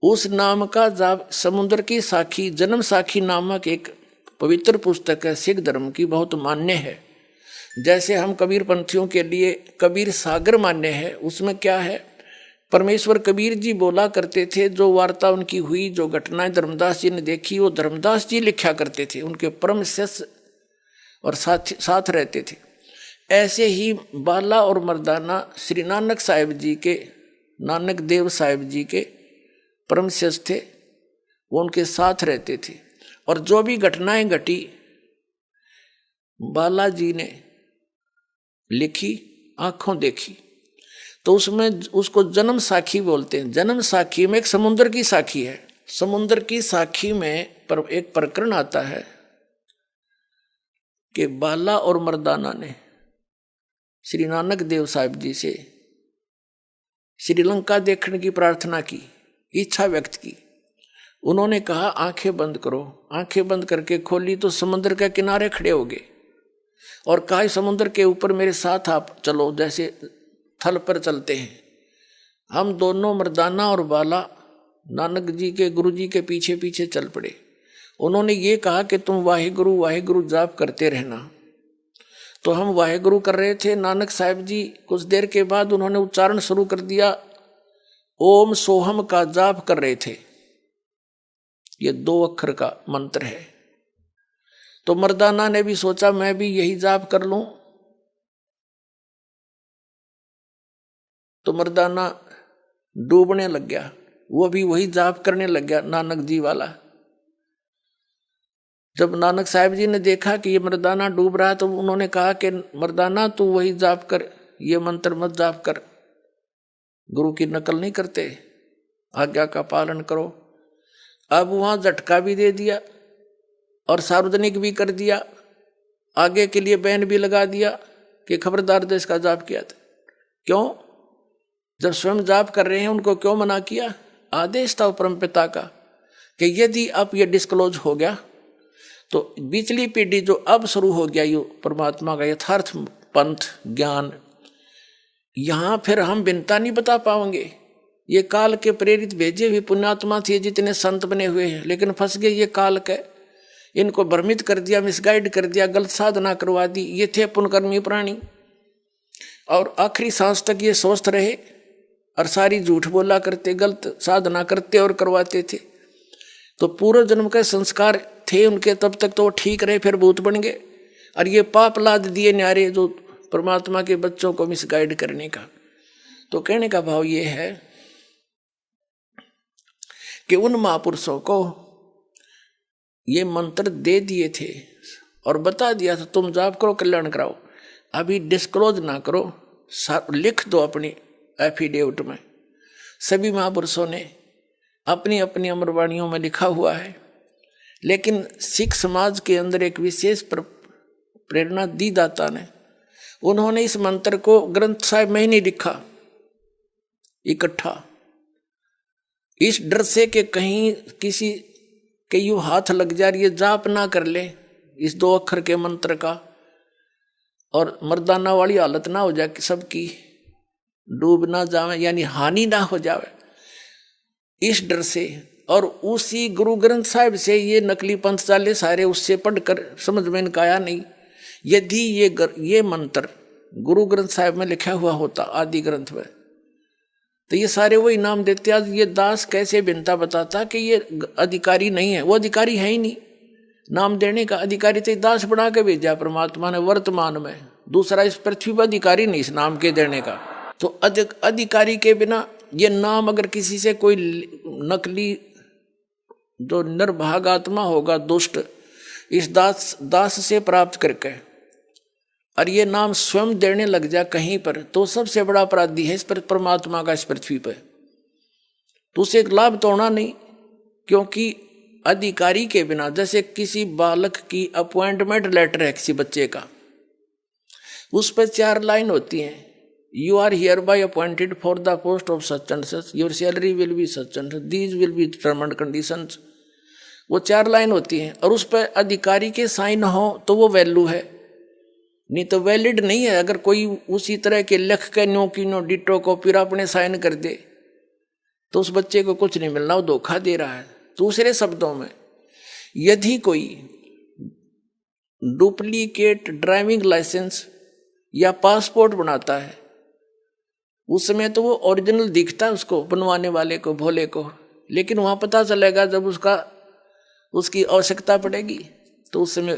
उस नाम का जाप समुद्र की साखी, जन्म साखी नामक एक पवित्र पुस्तक है, सिख धर्म की, बहुत मान्य है। जैसे हम कबीर पंथियों के लिए कबीर सागर मान्य है, उसमें क्या है, परमेश्वर कबीर जी बोला करते थे, जो वार्ता उनकी हुई, जो घटनाएं धर्मदास जी ने देखी, वो धर्मदास जी लिखा करते थे, उनके परम शिष्य और साथ रहते थे। ऐसे ही बाला और मर्दाना श्री नानक साहिब जी के, नानक देव साहिब जी के परम शिष्य थे, वो उनके साथ रहते थे। और जो भी घटनाएं घटी बाला जी ने लिखी, आंखों देखी, तो उसमें उसको जन्म साखी बोलते हैं। जन्म साखी में एक समुद्र की साखी है, समुद्र की साखी में एक प्रकरण आता है कि बाला और मर्दाना ने श्री नानक देव साहिब जी से श्रीलंका देखने की प्रार्थना की, इच्छा व्यक्त की। उन्होंने कहा आंखें बंद करो। आंखें बंद करके खोली तो समुद्र के किनारे खड़े हो गए और कहा समुद्र के ऊपर मेरे साथ आप चलो, जैसे थल पर चलते हैं। हम दोनों मर्दाना और बाला नानक जी के गुरु जी के पीछे पीछे चल पड़े। उन्होंने ये कहा कि तुम वाहिगुरु वाहिगुरु जाप करते रहना। तो हम वाहिगुरु कर रहे थे। नानक साहिब जी कुछ देर के बाद उन्होंने उच्चारण शुरू कर दिया, ओम सोहम का जाप कर रहे थे। ये 2 अक्षर का मंत्र है। तो मर्दाना ने भी सोचा मैं भी यही जाप कर लूं। तो मर्दाना डूबने लग गया, वो भी वही जाप करने लग गया नानक जी वाला। जब नानक साहिब जी ने देखा कि ये मर्दाना डूब रहा है तो उन्होंने कहा कि मर्दाना तू वही जाप कर, ये मंत्र मत जाप कर, गुरु की नकल नहीं करते, आज्ञा का पालन करो। अब वहां झटका भी दे दिया और सार्वजनिक भी कर दिया, आगे के लिए बैन भी लगा दिया कि खबरदार देश का जाप किया था। क्यों? जब स्वयं जाप कर रहे हैं उनको क्यों मना किया? आदेश था परमपिता का कि यदि अब ये डिस्क्लोज हो गया तो पिछली पीढ़ी जो अब शुरू हो गया ये परमात्मा का यथार्थ पंथ ज्ञान, यहाँ फिर हम बिनता नहीं बता पाएंगे। ये काल के प्रेरित भेजे हुए पुण्यात्मा थे जितने संत बने हुए हैं, लेकिन फंस गए ये काल के। इनको भ्रमित कर दिया, मिसगाइड कर दिया, गलत साधना करवा दी। ये थे पुनकर्मी प्राणी और आखिरी सांस तक ये स्वस्थ रहे और सारी झूठ बोला करते, गलत साधना करते और करवाते थे। तो पूर्व जन्म के संस्कार थे उनके, तब तक तो वो ठीक रहे, फिर भूत बन गए और ये पाप लाद दिए न्यारे जो परमात्मा के बच्चों को मिसगाइड करने का। तो कहने का भाव ये है कि उन महापुरुषों को ये मंत्र दे दिए थे और बता दिया था तुम जाप करो, कल्याण कराओ। अभी डिस्क्लोज ना करो, लिख दो अपनी एफिडेविट में। सभी महापुरुषों ने अपनी अपनी अमरवाणियों में लिखा हुआ है, लेकिन सिख समाज के अंदर एक विशेष प्रेरणा दी दाता ने। उन्होंने इस मंत्र को ग्रंथ साहिब में ही नहीं लिखा इकट्ठा, इस डर से कि कहीं किसी के यूं हाथ लग जाए, ये जाप ना कर ले इस 2 अक्षर के मंत्र का और मर्दाना वाली हालत ना हो जाए कि सबकी डूब ना जावे, यानी हानि ना हो जावे, इस डर से। और उसी गुरु ग्रंथ साहिब से ये नकली पंथ चाले सारे उससे पढ़कर समझ में इनका आया नहीं। यदि ये मंत्र गुरु ग्रंथ साहिब में लिखा हुआ होता आदि ग्रंथ में, तो ये सारे वही नाम देते। आज ये दास कैसे बिनता बताता कि ये अधिकारी नहीं है, वो अधिकारी है ही नहीं। नाम देने का अधिकारी तो दास बना के भेजा परमात्मा ने वर्तमान में, दूसरा इस पृथ्वी पर अधिकारी नहीं इस नाम के देने का। तो अधिकारी के बिना ये नाम अगर किसी से कोई नकली जो निर्भाग आत्मा होगा दुष्ट, इस दास से प्राप्त करके और ये नाम स्वयं देने लग जा कहीं पर, तो सबसे बड़ा अपराधी है इस पर परमात्मा का इस पृथ्वी पर। तो उसे एक लाभ तो होना नहीं, क्योंकि अधिकारी के बिना, जैसे किसी बालक की अपॉइंटमेंट लेटर है किसी बच्चे का, उस पर 4 लाइन होती हैं। You are hereby appointed for the post of such and such. Your salary will be such and such. These will be terms and conditions. वो 4 लाइन होती हैं और उस पर अधिकारी के साइन हो तो वो वैल्यू है, नहीं तो वैलिड नहीं है। अगर कोई उसी तरह के लिख के नो की नो डिटो को फिर अपने साइन कर दे तो उस बच्चे को कुछ नहीं मिलना, वो धोखा दे रहा है। दूसरे शब्दों में, यदि कोई डुप्लीकेट ड्राइविंग लाइसेंस या पासपोर्ट बनाता है, उसमें तो वो ओरिजिनल दिखता है उसको बनवाने वाले को, भोले को, लेकिन वहां पता चलेगा जब उसकी आवश्यकता पड़ेगी तो उस समय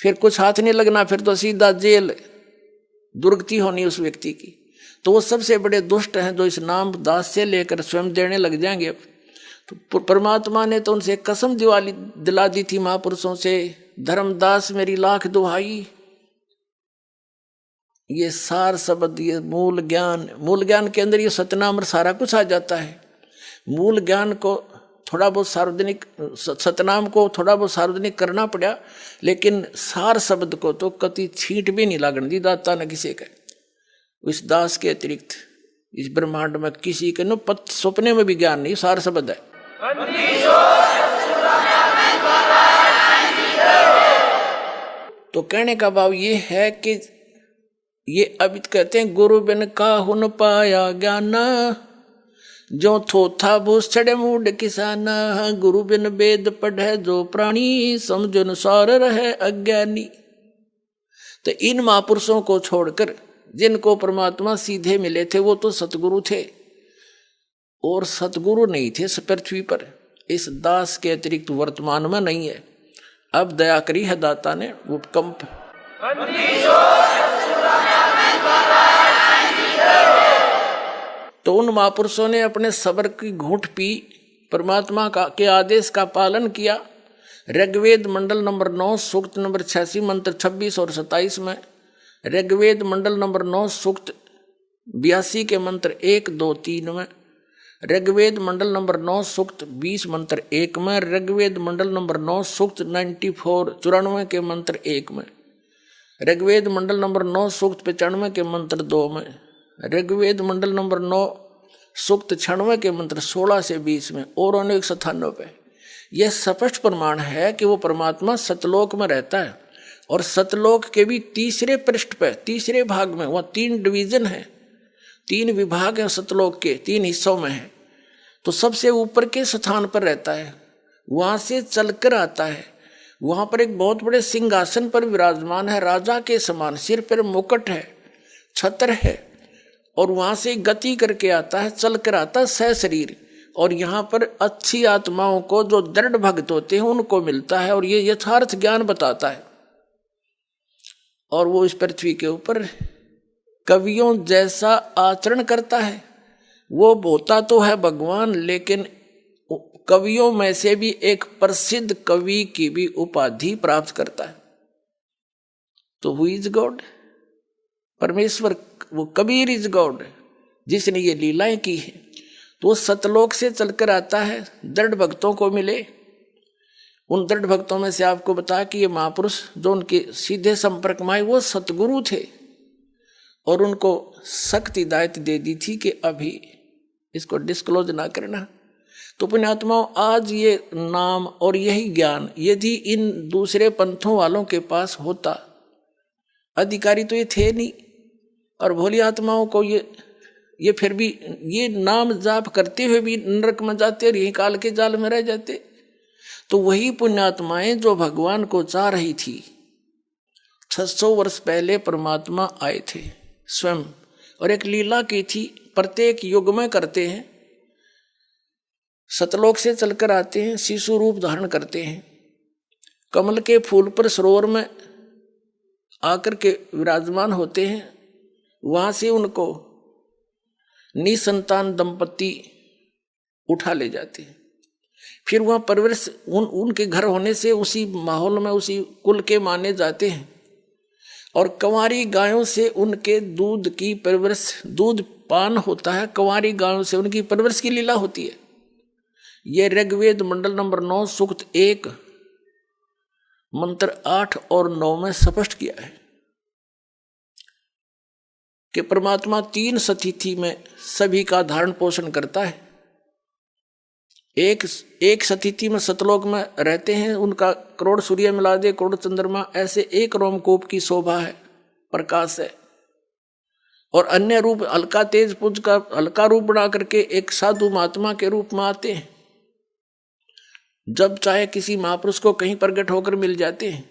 फिर कुछ हाथ नहीं लगना, फिर तो सीधा जेल, दुर्गति होनी उस व्यक्ति की। तो वो सबसे बड़े दुष्ट हैं जो इस नाम दास से लेकर स्वयं देने लग जाएंगे। तो परमात्मा ने तो उनसे कसम दिला दी थी महापुरुषों से, धर्मदास मेरी लाख दुहाई। ये सार शब्द, ये मूल ज्ञान के अंदर ये सतनाम और सारा कुछ आ जाता है। मूल ज्ञान को थोड़ा बहुत सार्वजनिक सतनाम को थोड़ा बहुत सार्वजनिक करना पड़ा, लेकिन सार शब्द को तो कति छींट भी नहीं लागण दी दाता ने किसी के। इस दास के अतिरिक्त इस ब्रह्मांड में किसी के न सपने में भी ज्ञान नहीं, सार शब्द है। तो कहने का भाव ये है कि ये अभी कहते हैं गुरु बिन काहू न पाया ज्ञान, जो थोथा भूस चढ़े मूड किसाना, गुरु बिन वेद पढ़े जो प्राणी, समझो अनुसार रहे अज्ञानी। तो इन महापुरुषों को छोड़कर जिनको परमात्मा सीधे मिले थे वो तो सतगुरु थे, और सतगुरु नहीं थे इस पृथ्वी पर, इस दास के अतिरिक्त वर्तमान में नहीं है। अब दया करी है दाता ने, वो कंप तो उन महापुरुषों ने अपने सब्र की घूंट पी, परमात्मा के आदेश का पालन किया। ऋग्वेद मंडल नंबर 9 सूक्त नंबर 86 मंत्र 26 और 27 में, ऋग्वेद मंडल नंबर 9 सूक्त 82 के मंत्र 1, 2, 3 में, ऋग्वेद मंडल नंबर 9 सूक्त 20 मंत्र 1 में, ऋग्वेद मंडल नंबर 9 सूक्त 94 के मंत्र 1 में, ऋग्वेद मंडल नंबर 9 सूक्त 95 के मंत्र 2 में, ऋग्वेद मंडल नंबर 9 सूक्त 96 के मंत्र 16 से 20 में और अनेक स्थानों पे यह स्पष्ट प्रमाण है कि वो परमात्मा सतलोक में रहता है। और सतलोक के भी तीसरे पृष्ठ पे, तीसरे भाग में, वह 3 डिवीजन है, 3 विभाग है सतलोक के, 3 हिस्सों में है। तो सबसे ऊपर के स्थान पर रहता है, वहां से चलकर आता है। वहां पर एक बहुत बड़े सिंहासन पर विराजमान है, राजा के समान, सिर पर मुकुट है, छत्र है, और वहां से गति करके आता है, चल कर आता है सशरीर। और यहाँ पर अच्छी आत्माओं को, जो दृढ़ भक्त होते हैं, उनको मिलता है और ये यथार्थ ज्ञान बताता है। और वो इस पृथ्वी के ऊपर कवियों जैसा आचरण करता है। वो होता तो है भगवान, लेकिन कवियों में से भी एक प्रसिद्ध कवि की भी उपाधि प्राप्त करता है। तो हु इज गॉड? परमेश्वर, वो कबीर इज गॉड, जिसने ये लीलाएं की है। तो सतलोक से चलकर आता है, दृढ़ भक्तों को मिले। उन दृढ़ भक्तों में से आपको बता कि ये महापुरुष जो उनके सीधे संपर्क में आए वो सतगुरु थे, और उनको सख्त हिदायत दे दी थी कि अभी इसको डिस्क्लोज ना करना। तो पुण्यात्माओं, आज ये नाम और यही ज्ञान यदि इन दूसरे पंथों वालों के पास होता, अधिकारी तो ये थे नहीं, और भोली आत्माओं को ये फिर भी ये नाम जाप करते हुए भी नरक में जाते और यही काल के जाल में रह जाते। तो वही पुण्यात्माएं जो भगवान को चाह रही थी, 600 वर्ष पहले परमात्मा आए थे स्वयं, और एक लीला की थी, प्रत्येक युग में करते हैं। सतलोक से चलकर आते हैं, शिशु रूप धारण करते हैं, कमल के फूल पर सरोवर में आकर के विराजमान होते हैं। वहां से उनको निसंतान दंपति उठा ले जाते हैं। फिर वहाँ परवरिश उनके घर होने से उसी माहौल में, उसी कुल के माने जाते हैं, और कंवारी गायों से उनके दूध की परवरिश, दूध पान होता है, कंवारी गायों से उनकी परवरिश की लीला होती है। ये ऋग्वेद मंडल नंबर 9 सूक्त 1 मंत्र 8 और 9 में स्पष्ट किया है कि परमात्मा 3 स्थिति में सभी का धारण पोषण करता है। एक स्थिति में सतलोक में रहते हैं, उनका करोड़ सूर्य मिला दे, करोड़ चंद्रमा, ऐसे एक रोमकूप की शोभा है, प्रकाश है। और अन्य रूप हल्का तेज पुंज का हल्का रूप बना करके एक साधु महात्मा के रूप में आते हैं। जब चाहे किसी महापुरुष को कहीं प्रकट होकर मिल जाते हैं,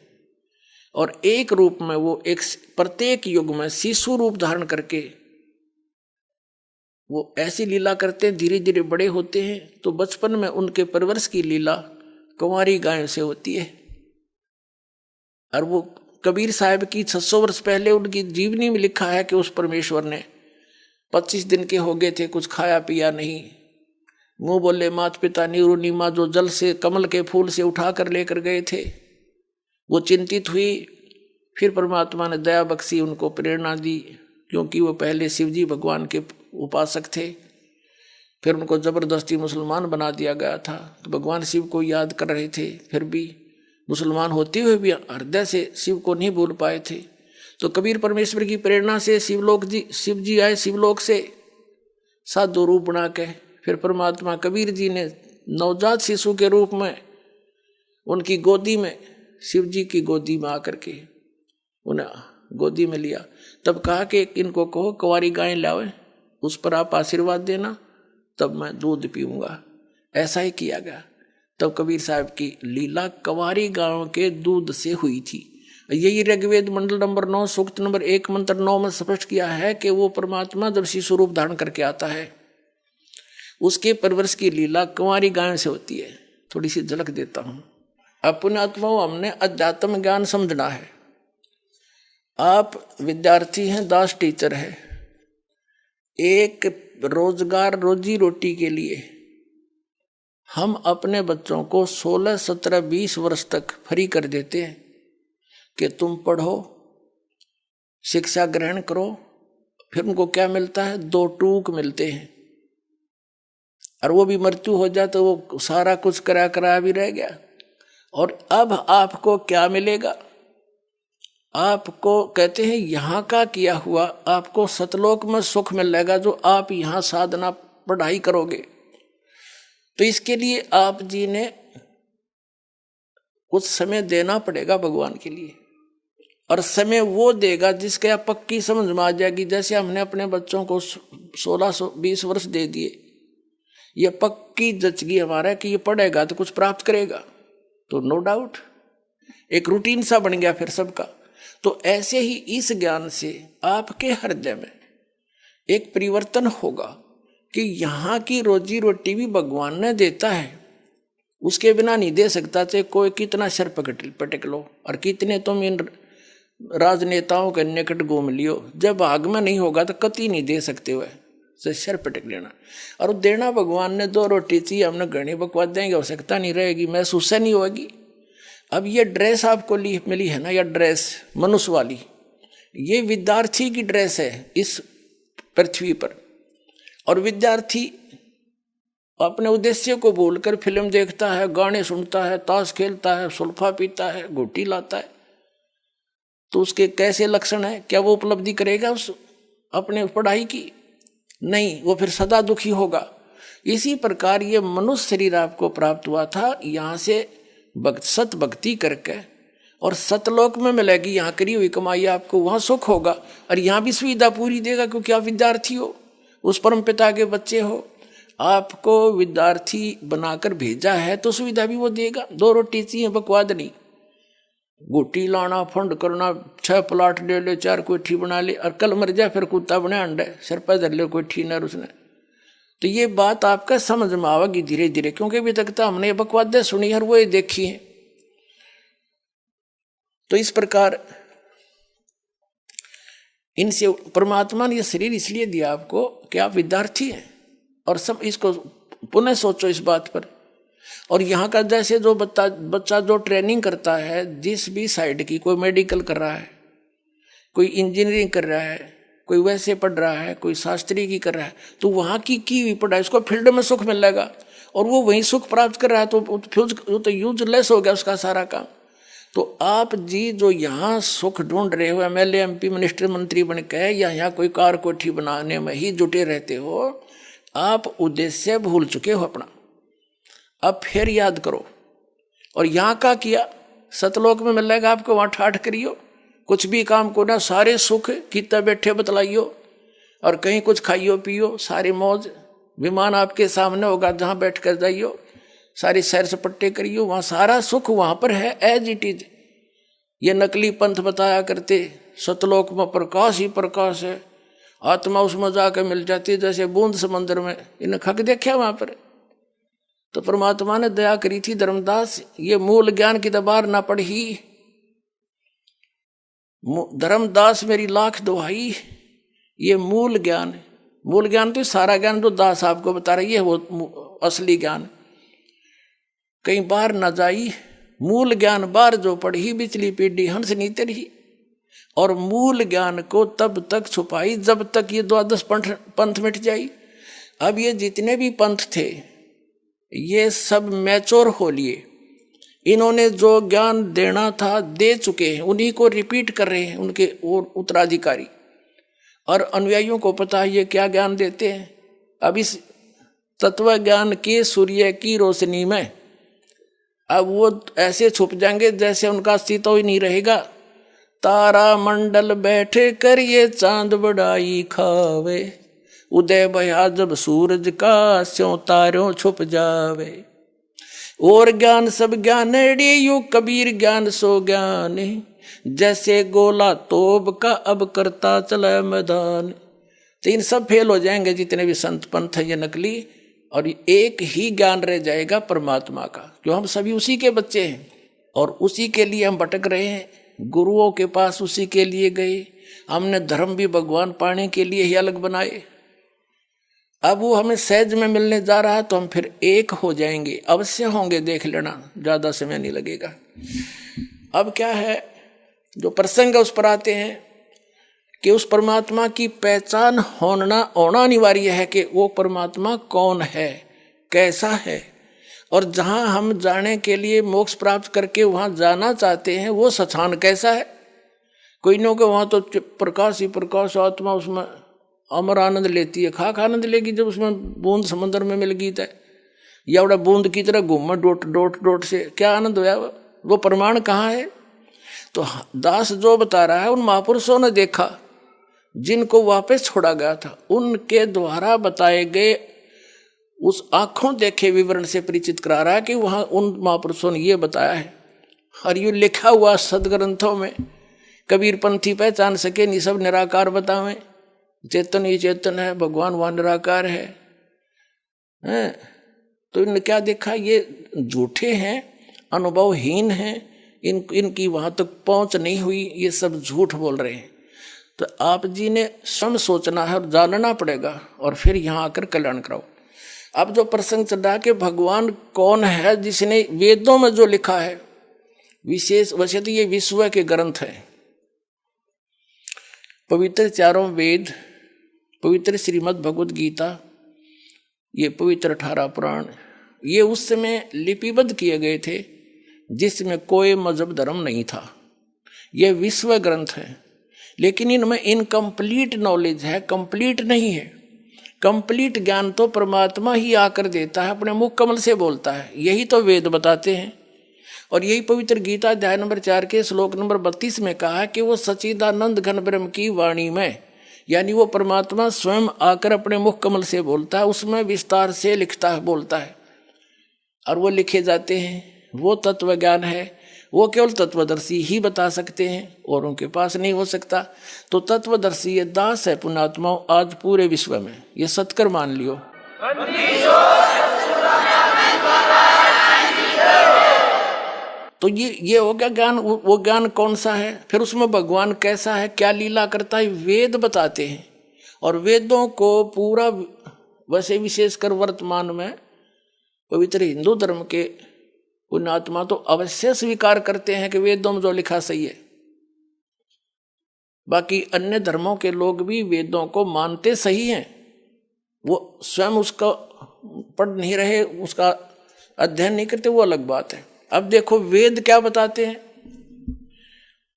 और एक रूप में वो एक प्रत्येक युग में शिशु रूप धारण करके वो ऐसी लीला करते हैं, धीरे धीरे बड़े होते हैं। तो बचपन में उनके परवरिश की लीला कुंवारी गायों से होती है। और वो कबीर साहब की 600 वर्ष पहले उनकी जीवनी में लिखा है कि उस परमेश्वर ने 25 दिन के हो गए थे, कुछ खाया पिया नहीं, मुंह बोले मात पिता नीरू नीमा, जो जल से कमल के फूल से उठा कर लेकर गए थे। वो चिंतित हुई, फिर परमात्मा ने दया बख्शी, उनको प्रेरणा दी, क्योंकि वो पहले शिवजी भगवान के उपासक थे। फिर उनको जबरदस्ती मुसलमान बना दिया गया था। तो भगवान शिव को याद कर रहे थे, फिर भी मुसलमान होते हुए भी हृदय से शिव को नहीं भूल पाए थे। तो कबीर परमेश्वर की प्रेरणा से शिव जी आए शिवलोक से साधु रूप बना के। फिर परमात्मा कबीर जी ने नवजात शिशु के रूप में उनकी गोदी में, शिव जी की गोदी में आकर के उन्हें गोदी में लिया। तब कहा कि इनको कहो कुंवारी गाय लावे, उस पर आप आशीर्वाद देना, तब मैं दूध पीऊंगा। ऐसा ही किया गया। तब कबीर साहब की लीला कुंवारी गायों के दूध से हुई थी। यही ऋग्वेद मंडल नंबर 9 सूक्त नंबर 1 मंत्र 9 में स्पष्ट किया है कि वो परमात्मा जब शिशु रूप धारण करके आता है, उसके परवरिश की लीला कुंवारी गायों से होती है। थोड़ी सी झलक देता हूं। अपने आत्माओं, हमने अध्यात्म ज्ञान समझना है। आप विद्यार्थी हैं, दास टीचर है। एक रोजगार रोजी रोटी के लिए हम अपने बच्चों को 16, 17, 20 वर्ष तक फ्री कर देते हैं कि तुम पढ़ो, शिक्षा ग्रहण करो। फिर उनको क्या मिलता है? 2 टूक मिलते हैं, और वो भी मृत्यु हो जाए तो वो सारा कुछ करा भी रह गया। और अब आपको क्या मिलेगा? आपको कहते हैं यहाँ का किया हुआ आपको सतलोक में सुख मिलेगा, जो आप यहाँ साधना पढ़ाई करोगे। तो इसके लिए आप जी ने कुछ समय देना पड़ेगा भगवान के लिए, और समय वो देगा जिसके आप पक्की समझ में आ जाएगी। जैसे हमने अपने बच्चों को 16-20 वर्ष दे दिए, ये पक्की जचगी हमारा कि ये पढ़ेगा तो कुछ प्राप्त करेगा, तो नो डाउट एक रूटीन सा बन गया फिर सबका। तो ऐसे ही इस ज्ञान से आपके हृदय में एक परिवर्तन होगा कि यहाँ की रोजी रोटी भी भगवान ने देता है, उसके बिना नहीं दे सकता। चाहे कोई कितना सर पटक लो और कितने तुम इन राजनेताओं के निकट घूम लियो, जब भाग में नहीं होगा तो कति नहीं दे सकते हुए से सर पटक लेना। और देना भगवान ने 2 रोटी चाहिए, हमने घनी बकवाद देंगे, आवश्यकता नहीं रहेगी, महसूस नहीं होगी। अब ये ड्रेस आपको मिली है ना, यह ड्रेस मनुष्य वाली, ये विद्यार्थी की ड्रेस है इस पृथ्वी पर। और विद्यार्थी अपने उद्देश्य को भूलकर फिल्म देखता है, गाने सुनता है, ताश खेलता है, सुल्फा पीता है, घोटी लाता है, तो उसके कैसे लक्षण है? क्या वो उपलब्धि करेगा उस अपने पढ़ाई की? नहीं, वो फिर सदा दुखी होगा। इसी प्रकार ये मनुष्य शरीर आपको प्राप्त हुआ था, यहाँ से सत भक्ति करके और सतलोक में मिलेगी। यहाँ करी हुई कमाई आपको वहाँ सुख होगा, और यहाँ भी सुविधा पूरी देगा, क्योंकि आप विद्यार्थी हो, उस परम पिता के बच्चे हो। आपको विद्यार्थी बनाकर भेजा है तो सुविधा भी वो देगा। 2 रोटी चाहिए, बकवाद नहीं। गोटी लाना, फंड करना, 6 प्लाट ले ले, 4 कोठी बना ले, और कल मर जाए फिर कुत्ता बने अंडे, सिर पर धर ले कोठी न उसने। तो ये बात आपका समझ में आवेगी धीरे धीरे, क्योंकि अभी तक तो हमने बकवादें सुनी और वो देखी है। तो इस प्रकार इनसे परमात्मा ने यह शरीर इसलिए दिया आपको कि आप विद्यार्थी हैं, और सब इसको पुनः सोचो इस बात पर। और यहाँ का जैसे जो बच्चा जो ट्रेनिंग करता है, जिस भी साइड की, कोई मेडिकल कर रहा है, कोई इंजीनियरिंग कर रहा है, कोई वैसे पढ़ रहा है, कोई शास्त्री की कर रहा है, तो वहाँ की हुई पढ़ाई उसको फील्ड में सुख मिलेगा, और वो वहीं सुख प्राप्त कर रहा है, तो यूजलेस हो गया उसका सारा काम। तो आप जी जो यहाँ सुख ढूंढ रहे हो, MLA MP मिनिस्टर मंत्री बन के, या यहाँ कोई कार कोठी बनाने में ही जुटे रहते हो, आप उद्देश्य भूल चुके हो अपना। अब फिर याद करो, और यहाँ का किया सतलोक में मिलेगा आपको, वहाँ ठाठ करियो, कुछ भी काम को ना, सारे सुख कितना बैठे बतलाइयो, और कहीं कुछ खाइयो पियो, सारी मौज, विमान आपके सामने होगा, जहाँ बैठ कर जाइयो, सारी सैर सपट्टे करियो, वहाँ सारा सुख वहाँ पर है एज इट इज। ये नकली पंथ बताया करते, सतलोक में प्रकाश ही प्रकाश है, आत्मा उसमें जाकर मिल जाती है जैसे बूंद समंदर में। इन्हें खक देखा वहाँ पर। तो परमात्मा ने दया करी थी, धर्मदास ये मूल ज्ञान की दबार ना पढ़ी, धर्मदास मेरी लाख दुहाई, ये मूल ज्ञान तो सारा ज्ञान जो दास आपको बता रही है वो असली ज्ञान, कहीं बाहर न जाई। मूल ज्ञान बार जो पढ़ी, बिचली पीढ़ी हंस नीते रही। और मूल ज्ञान को तब तक छुपाई जब तक ये द्वादश पंथ मिट जाई। अब ये जितने भी पंथ थे ये सब मैच्योर हो लिए, इन्होंने जो ज्ञान देना था दे चुके हैं, उन्हीं को रिपीट कर रहे हैं उनके उत्तराधिकारी, और अनुयायियों को पता है ये क्या ज्ञान देते हैं। अब इस तत्व ज्ञान के सूर्य की रोशनी में अब वो ऐसे छुप जाएंगे जैसे उनका अस्तित्व ही नहीं रहेगा। तारा मंडल बैठे कर ये चांद बड़ाई खावे, उदय भया जब सूरज का स्यों तारों छुप जावे। और ज्ञान सब ज्ञानेड़ी यू कबीर ज्ञान सो ज्ञान, जैसे गोला तोब का अब करता चला मैदान। तो इन सब फेल हो जाएंगे जितने भी संत पंथ है ये नकली, और एक ही ज्ञान रह जाएगा परमात्मा का, क्यों हम सभी उसी के बच्चे हैं और उसी के लिए हम भटक रहे हैं। गुरुओं के पास उसी के लिए गए, हमने धर्म भी भगवान पाने के लिए ही अलग बनाए। अब वो हमें सहज में मिलने जा रहा है तो हम फिर एक हो जाएंगे, अवश्य होंगे, देख लेना, ज्यादा समय नहीं लगेगा। अब क्या है जो प्रसंग उस पर आते हैं कि उस परमात्मा की पहचान होना अनिवार्य है कि वो परमात्मा कौन है, कैसा है, और जहाँ हम जाने के लिए मोक्ष प्राप्त करके वहाँ जाना चाहते हैं वो स्थान कैसा है। कोई नहीं होगा वहाँ तो प्रकाश ही प्रकाश, आत्मा उसमें अमर आनंद लेती है, खाक आनंद लेगी जब उसमें बूंद समंदर में मिल गई है, या बड़ा बूंद की तरह घूम डोट डोट डोट से क्या आनंद होया, वो प्रमाण कहाँ है। तो दास जो बता रहा है उन महापुरुषों ने देखा जिनको वापस छोड़ा गया था, उनके द्वारा बताए गए उस आंखों देखे विवरण से परिचित करा रहा है कि वहाँ उन महापुरुषों ने ये बताया है। और ये लिखा हुआ सदग्रंथों में कबीर पंथी पहचान सके नहीं सब निराकार बतावें, चेतन ही चेतन है, भगवान वहाँ निराकार है। तो इन्होंने क्या देखा, ये झूठे हैं, अनुभवहीन हैं, इनकी वहाँ तक पहुँच नहीं हुई, ये सब झूठ बोल रहे हैं। तो आप जी ने स्वयं सोचना है और जानना पड़ेगा और फिर यहाँ आकर कल्याण कराओ। अब जो प्रसंग चल रहा है कि भगवान कौन है, जिसने वेदों में जो लिखा है विशेष, वैसे तो ये विश्व के ग्रंथ है, पवित्र चारों वेद, पवित्र श्रीमद् भगवद गीता, ये पवित्र 18 पुराण, ये उस समय लिपिबद्ध किए गए थे जिसमें कोई मजहब धर्म नहीं था। ये विश्व ग्रंथ है, लेकिन इनमें इनकम्प्लीट नॉलेज है, कंप्लीट नहीं है। कंप्लीट ज्ञान तो परमात्मा ही आकर देता है, अपने मुख कमल से बोलता है, यही तो वेद बताते हैं। और यही पवित्र गीता अध्याय नंबर 4 के श्लोक नंबर 32 में कहा है कि वो सच्चिदानंद घन ब्रह्म की वाणी में, यानी वो परमात्मा स्वयं आकर अपने मुख कमल से बोलता है, उसमें विस्तार से लिखता है, बोलता है, और वो लिखे जाते हैं। वो तत्व ज्ञान है, वो केवल तत्वदर्शी ही बता सकते हैं, और उनके पास नहीं हो सकता। तो तत्वदर्शी ये दास है पुण्यात्माओं आज पूरे विश्व में, ये सत्कर मान लियो। तो ये हो गया ज्ञान। वो ज्ञान कौन सा है, फिर उसमें भगवान कैसा है, क्या लीला करता है, वेद बताते हैं। और वेदों को पूरा, वैसे विशेषकर वर्तमान में पवित्र हिंदू धर्म के पुण्यात्मा तो अवश्य स्वीकार करते हैं कि वेदों में जो लिखा सही है। बाकी अन्य धर्मों के लोग भी वेदों को मानते सही हैं, वो स्वयं उसका पढ़ नहीं रहे, उसका अध्ययन नहीं करते, वो अलग बात है। अब देखो वेद क्या बताते हैं,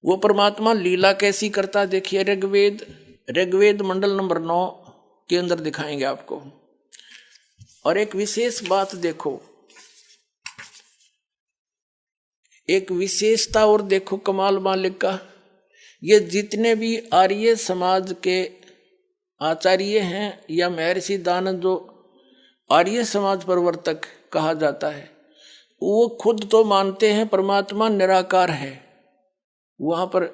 वो परमात्मा लीला कैसी करता है। देखिए ऋग्वेद मंडल नंबर 9 के अंदर दिखाएंगे आपको। और एक विशेष बात देखो, एक विशेषता और देखो कमाल मालिक का, ये जितने भी आर्य समाज के आचार्य हैं या महर्षि दानंद जो आर्य समाज प्रवर्तक कहा जाता है, वो खुद तो मानते हैं परमात्मा निराकार है, वहाँ पर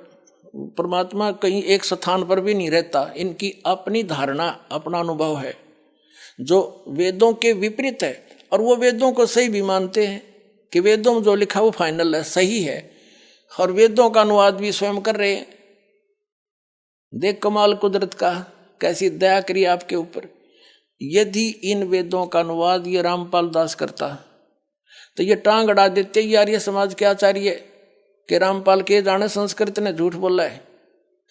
परमात्मा कहीं एक स्थान पर भी नहीं रहता। इनकी अपनी धारणा, अपना अनुभव है जो वेदों के विपरीत है, और वो वेदों को सही भी मानते हैं कि वेदों में जो लिखा वो फाइनल है, सही है, और वेदों का अनुवाद भी स्वयं कर रहे हैं। देख कमाल कुदरत का, कैसी दया करी आपके ऊपर। यदि इन वेदों का अनुवाद ये रामपाल दास करता तो ये टांग अड़ा देते यार ये समाज के आचार्य कि रामपाल के जाने संस्कृत ने झूठ बोला है,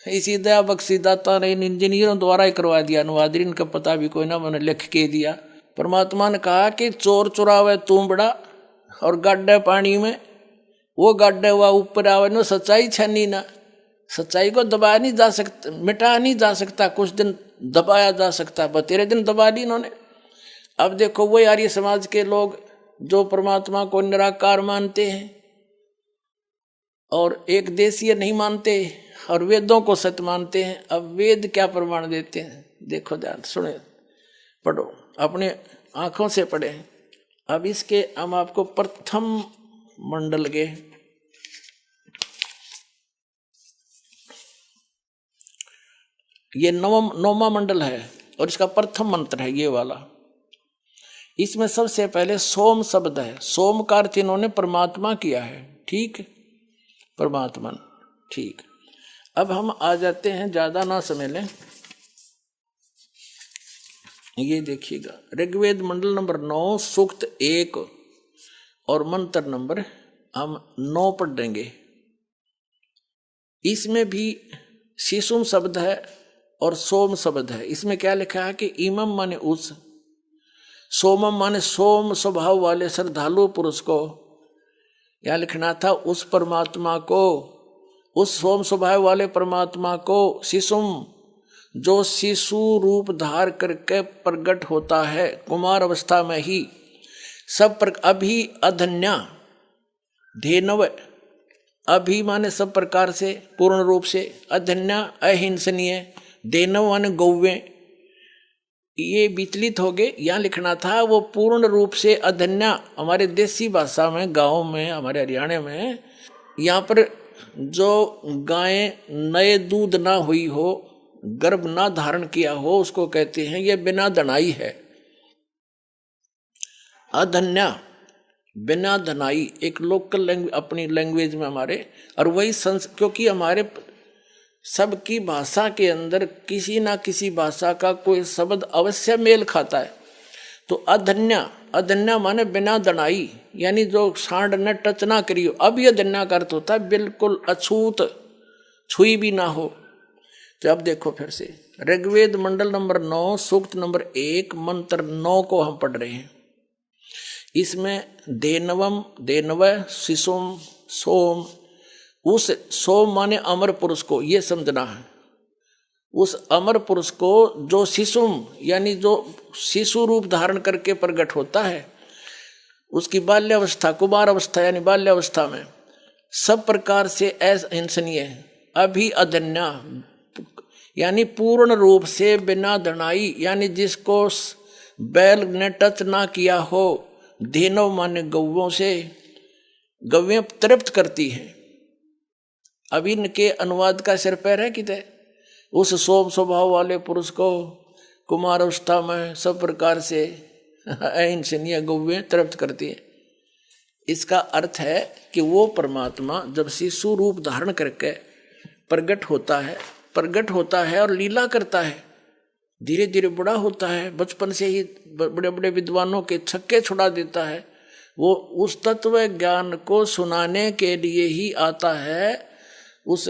इसी दया बख्शी दाता ने इन इंजीनियरों द्वारा ही करवा दिया अनुवाद, इनका पता भी कोई ना, मैंने लिख के दिया। परमात्मा ने कहा कि चोर चुरावे तू बड़ा और गाड्डे पानी में, वो गाड्डे हुआ ऊपर आवे ना, सच्चाई छनी ना, सच्चाई को दबाया नहीं जा सकता, मिटाया नहीं जा सकता, कुछ दिन दबाया जा सकता, 13 दिन दबा दी इन्होंने। अब देखो वो आर्य समाज के लोग जो परमात्मा को निराकार मानते हैं और एक देशीय नहीं मानते और वेदों को सत्य मानते हैं। अब वेद क्या प्रमाण देते हैं, देखो ध्यान सुने, पढ़ो, अपने आंखों से पढ़े। अब इसके हम आपको प्रथम मंडल के ये नौवां मंडल है और इसका प्रथम मंत्र है ये वाला। इसमें सबसे पहले सोम शब्द है। सोम का अर्थ इन्होंने परमात्मा किया है, ठीक, परमात्मा, ठीक। अब हम आ जाते हैं, ज्यादा ना समय लें, ये देखिएगा ऋग्वेद मंडल नंबर 9 सूक्त 1 और मंत्र नंबर हम 9 पढ़ देंगे। इसमें भी शिशुम शब्द है और सोम शब्द है। इसमें क्या लिखा है कि इमम माने उस, सोमम माने सोम स्वभाव वाले श्रद्धालु पुरुष को, या लिखना था उस परमात्मा को, उस सोम स्वभाव वाले परमात्मा को, शिशुम जो शिशु रूप धार करके प्रकट होता है कुमार अवस्था में ही, सब पर अभी अधन्या धेनव, अभी माने सब प्रकार से पूर्ण रूप से, अधन्या अहिंसनीय, धेनव माने गौवे, ये विचलित हो गए। यहाँ लिखना था वो पूर्ण रूप से अधन्या, हमारे देसी भाषा में गाँव में हमारे हरियाणा में यहाँ पर जो गायें नए दूध ना हुई हो, गर्भ ना धारण किया हो, उसको कहते हैं ये बिना धनाई है, अधन्या, बिना धनाई, एक लोकल लैंग्वेज अपनी लैंग्वेज में हमारे, और वही क्योंकि हमारे सबकी भाषा के अंदर किसी ना किसी भाषा का कोई शब्द अवश्य मेल खाता है। तो अधन्या, अधन्या माने बिना दनाई, यानी जो सांड ने टच ना करी हो। अब यह अधन्या का अर्थ होता है बिल्कुल अछूत, छुई भी ना हो। तो अब देखो फिर से ऋग्वेद मंडल नंबर 9 सूक्त नंबर 1 मंत्र 9 को हम पढ़ रहे हैं। इसमें देनवम, देनव, शिशुम, सोम, उस सोम माने अमर पुरुष को, ये समझना है, उस अमर पुरुष को जो शिशुम यानी जो शिशु रूप धारण करके प्रकट होता है, उसकी बाल्यावस्था, कुमार अवस्था यानी बाल्यावस्था में सब प्रकार से अहिंसनीय है, अभी अधन्या यानी पूर्ण रूप से बिना धनाई, यानी जिसको बैल ने टच ना किया हो, धेनव माने गौवों से, गौवें तृप्त करती हैं। अब इनके अनुवाद का सिर पैर है किते, उस सोम स्वभाव वाले पुरुष को कुमार अवस्था में सब प्रकार से अहिंसनीय गौवें तृप्त करती है। इसका अर्थ है कि वो परमात्मा जब शिशु रूप धारण करके प्रकट होता है और लीला करता है, धीरे धीरे बड़ा होता है, बचपन से ही बड़े बड़े विद्वानों के छक्के छुड़ा देता है। वो उस तत्व ज्ञान को सुनाने के लिए ही आता है। उस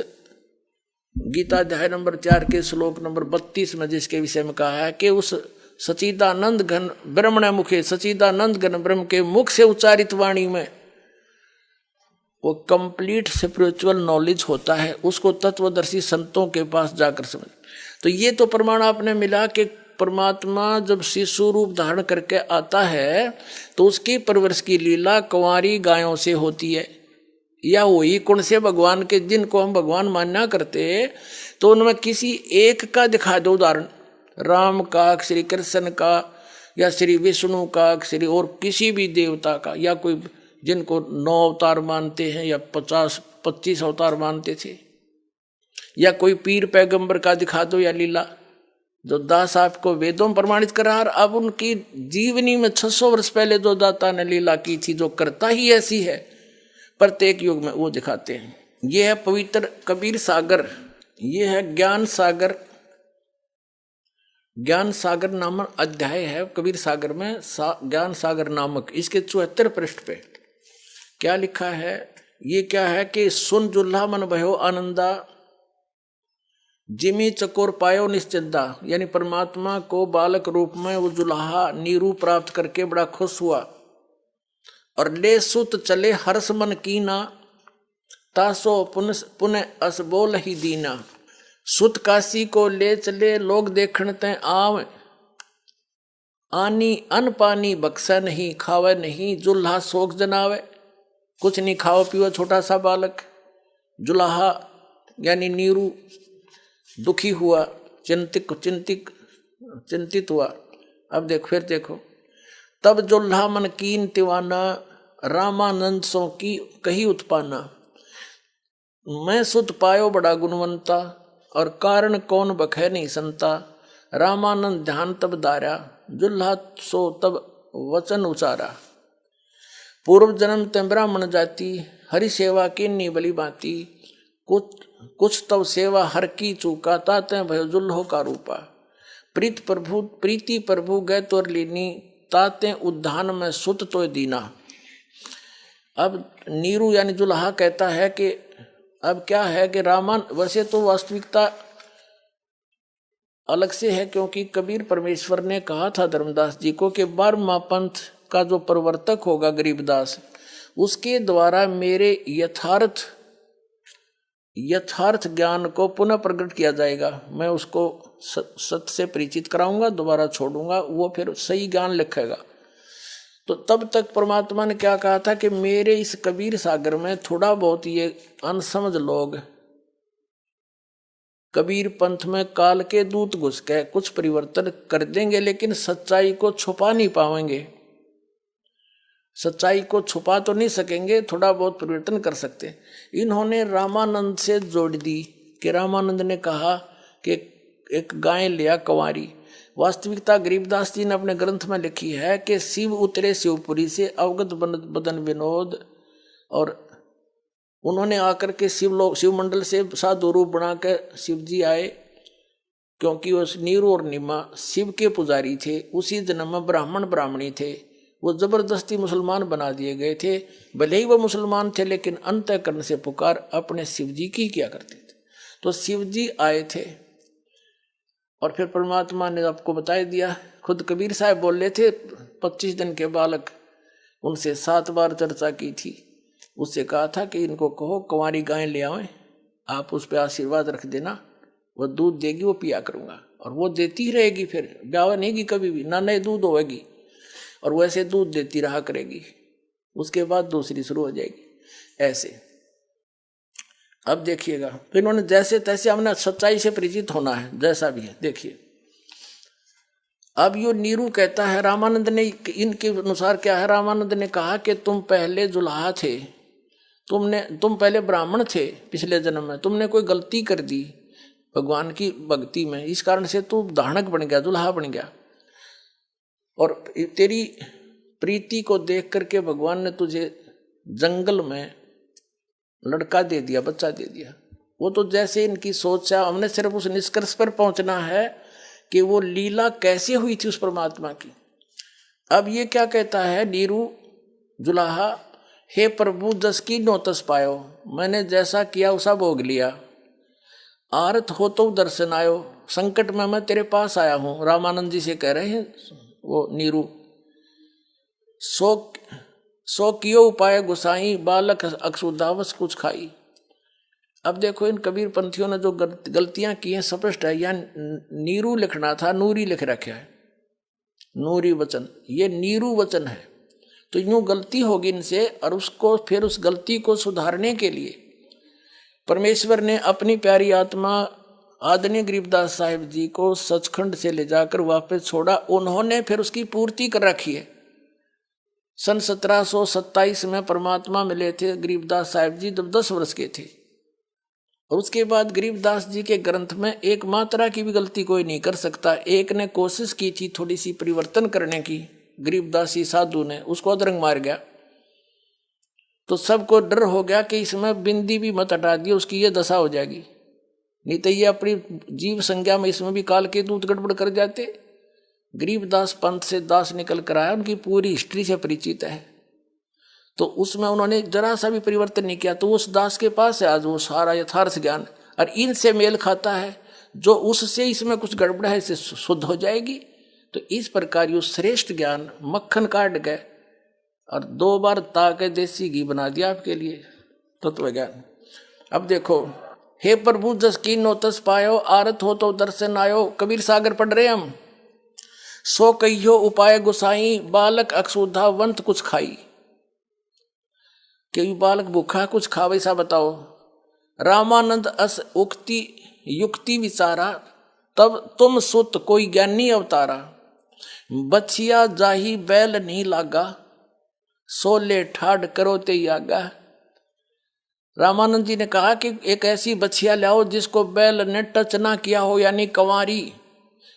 गीता अध्याय नंबर 4 के श्लोक नंबर 32 में जिसके विषय में कहा है कि उस सचिदानंद घन ब्रह्मण मुखे, सचिदानंद घन ब्रह्म के मुख से उच्चारित वाणी में वो कंप्लीट स्पिरिचुअल नॉलेज होता है, उसको तत्वदर्शी संतों के पास जाकर समझ। तो ये तो प्रमाण आपने मिला कि परमात्मा जब शिशु रूप धारण करके आता है तो उसकी परवरिश की लीला कुंवारी गायों से होती है, या वही कौन से भगवान के जिनको हम भगवान मानना करते तो उनमें किसी एक का दिखा दो उदाहरण, राम का, श्री कृष्ण का, या श्री विष्णु का, श्री और किसी भी देवता का, या कोई जिनको 9 अवतार मानते हैं या 50-25 अवतार मानते थे, या कोई पीर पैगंबर का दिखा दो, या लीला जो दास आपको वेदों में प्रमाणित करा। अब उनकी जीवनी में 600 वर्ष पहले जो दाता ने लीला की थी, जो करता ही ऐसी है प्रत्येक युग में, वो दिखाते हैं। ये है पवित्र कबीर सागर, ये है ज्ञान सागर। ज्ञान सागर नामक अध्याय है कबीर सागर में, ज्ञान सागर नामक। इसके 74 पृष्ठ पे क्या लिखा है, ये क्या है कि सुन जुल्हा मन भयो आनंदा, जिमी चकोर पायो निश्चिंदा, यानी परमात्मा को बालक रूप में वो जुलाहा नीरू प्राप्त करके बड़ा खुश हुआ। और ले सुत चले हर्ष मन कीना, तासो पुनः असबोल ही दीना। सुत काशी को ले चले लोग देखण ते आव, आनी अन पानी बक्सा नहीं, खावे नहीं जुल्हा शोक जनावे। कुछ नहीं खाओ पियो, छोटा सा बालक जुलाहा यानी नीरू दुखी हुआ, चिंतित हुआ। अब फिर देखो, तब जुल्हा मन कीन तिवाना, रामानंद सो की कही उत्पाना। मैं सुत पायो बड़ा गुणवंता, और कारण कौन बखे नहीं संता। रामानंद ध्यान तब दारा, जुल्हा सो तब वचन उचारा। पूर्व जन्म ते ब्राह्मण जाति, हरि सेवा की नी बली बाती। कुछ तब सेवा हर की चूका, ताते भयो जुल्हो का रूपा। प्रीति प्रभु गए तोर लीनी, ताते उद्धान में सुत तो दीना। अब नीरू यानी जुल्हा कहता है कि अब क्या है कि रामान, वैसे तो वास्तविकता अलग से है, क्योंकि कबीर परमेश्वर ने कहा था धर्मदास जी को कि 12वां पंथ का जो प्रवर्तक होगा गरीबदास, उसके द्वारा मेरे यथार्थ ज्ञान को पुनः प्रकट किया जाएगा। मैं उसको सत्य से परिचित कराऊंगा, दोबारा छोड़ूंगा, वो फिर सही ज्ञान लिखेगा। तो तब तक परमात्मा ने क्या कहा था कि मेरे इस कबीर सागर में थोड़ा बहुत ये अनसमझ लोग कबीर पंथ में काल के दूत घुस के कुछ परिवर्तन कर देंगे, लेकिन सच्चाई को छुपा नहीं पाएंगे। सच्चाई को छुपा तो नहीं सकेंगे, थोड़ा बहुत परिवर्तन कर सकते। इन्होंने रामानंद से जोड़ दी कि रामानंद ने कहा कि एक गाय लिया कंवारी। वास्तविकता गरीबदास जी ने अपने ग्रंथ में लिखी है कि शिव उतरे शिवपुरी से अवगत बदन विनोद, और उन्होंने आकर के शिव मंडल से साधु रूप बना के शिव जी आए, क्योंकि उस नीरू और निमा शिव के पुजारी थे। उसी जन्म में ब्राह्मण ब्राह्मणी थे, वो जबरदस्ती मुसलमान बना दिए गए थे। भले ही वो मुसलमान थे, लेकिन अंतःकरण से पुकार अपने शिव जी की किया करते थे। तो शिव जी आए थे, और फिर परमात्मा ने आपको बता दिया। खुद कबीर साहब बोल रहे थे, 25 दिन के बालक, उनसे 7 बार चर्चा की थी। उससे कहा था कि इनको कहो कंवारी गाय ले आवें, आप उस पर आशीर्वाद रख देना, वो दूध देगी, वो पिया करूँगा। और वो देती रहेगी, फिर ब्याह नहीं की कभी भी, ना नए दूध होगी, और वैसे दूध देती रहा करेगी। उसके बाद दूसरी शुरू हो जाएगी, ऐसे। अब देखिएगा, फिर इन्होंने जैसे तैसे हमने सच्चाई से परिचित होना है, जैसा भी है। देखिए, अब यो नीरू कहता है, रामानंद ने इनके अनुसार क्या है, रामानंद ने कहा कि तुम पहले जुल्हा थे, तुम पहले ब्राह्मण थे पिछले जन्म में, तुमने कोई गलती कर दी भगवान की भक्ति में, इस कारण से तू धानक बन गया, जुल्हा बन गया। और तेरी प्रीति को देख करके भगवान ने तुझे जंगल में लड़का दे दिया, बच्चा दे दिया। वो तो जैसे इनकी सोच है, हमने सिर्फ उस निष्कर्ष पर पहुंचना है कि वो लीला कैसे हुई थी उस परमात्मा की। अब ये क्या कहता है नीरू जुलाहा, हे प्रभु जस की नो तस पायो, मैंने जैसा किया उसा भोग लिया। आरत हो तो दर्शन आयो, संकट में मैं तेरे पास आया हूँ। रामानंद जी से कह रहे हैं वो नीरू। सो कियो उपाय गुसाई, बालक अक्षुदावस कुछ खाई। अब देखो, इन कबीर पंथियों ने जो गलतियां की हैं स्पष्ट है। यहाँ नीरू लिखना था, नूरी लिख रखा है, नूरी वचन, ये नीरू वचन है। तो यूं गलती होगी इनसे, और उसको फिर उस गलती को सुधारने के लिए परमेश्वर ने अपनी प्यारी आत्मा आदरणीय गरीबदास साहिब जी को सचखंड से ले जाकर वापस छोड़ा। उन्होंने फिर उसकी पूर्ति कर रखी है। सन 1727 में परमात्मा मिले थे गरीबदास साहिब जी, जब 10 वर्ष के थे। और उसके बाद गरीबदास जी के ग्रंथ में एक मात्रा की भी गलती कोई नहीं कर सकता। एक ने कोशिश की थी थोड़ी सी परिवर्तन करने की, गरीबदासी साधु ने, उसको अदरंग मार गया। तो सबको डर हो गया कि इसमें बिंदी भी मत हटा दिए, उसकी ये दशा हो जाएगी, नहीं तो ये अपनी जीव संज्ञा में इसमें भी काल के दूत गड़बड़ कर जाते। गरीबदास पंथ से दास निकल कर आया, उनकी पूरी हिस्ट्री से परिचित है। तो उसमें उन्होंने जरा सा भी परिवर्तन नहीं किया, तो उस दास के पास है आज वो सारा यथार्थ ज्ञान, और इनसे मेल खाता है। जो उससे इसमें कुछ गड़बड़ है इसे शुद्ध हो जाएगी। तो इस प्रकार यो श्रेष्ठ ज्ञान मक्खन काट गए और 2 बार ताके देसी घी बना दिया आपके लिए तत्व ज्ञान। अब देखो, हे प्रभु जस कीनो तस पायो, आरत हो तो दर्शन आयो। कबीर सागर पढ़ रहे हम। सो कहियो उपाय गुसाई, बालक अक्षुधा वंत कुछ खाई। कि बालक भूखा कुछ खा, वैसा बताओ। रामानंद अस उक्ति युक्ति विचारा, तब तुम सुत कोई ज्ञानी अवतारा। बछिया जाही बैल नहीं लागा, सोले ठाड करो ते आगा। रामानंद जी ने कहा कि एक ऐसी बछिया लाओ जिसको बैल ने टच ना किया हो, यानी कंवारी।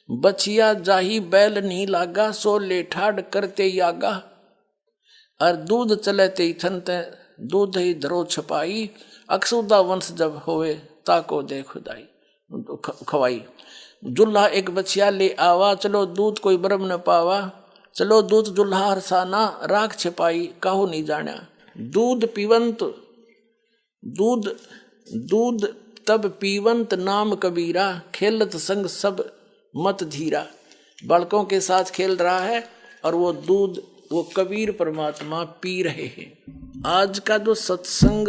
बछिया जाही बैल नहीं लागा, सोले ठाड करते आगा। और दूध चले ते छनते, दूध ही धरो छपाई। अक्षुदा वंश जब होवे, ताको दे खुदाई खवाई। जुल्हा एक बछिया ले आवा, चलो दूध कोई ब्रह्म न पावा। चलो दूध जुल्हा हरसाना, राख छिपाई काहू नहीं जाना। दूध पीवंत दूध तब पीवंत नाम कबीरा, खेलत संग सब मत धीरा। बालकों के साथ खेल रहा है और वो दूध वो कबीर परमात्मा पी रहे हैं। आज का जो सत्संग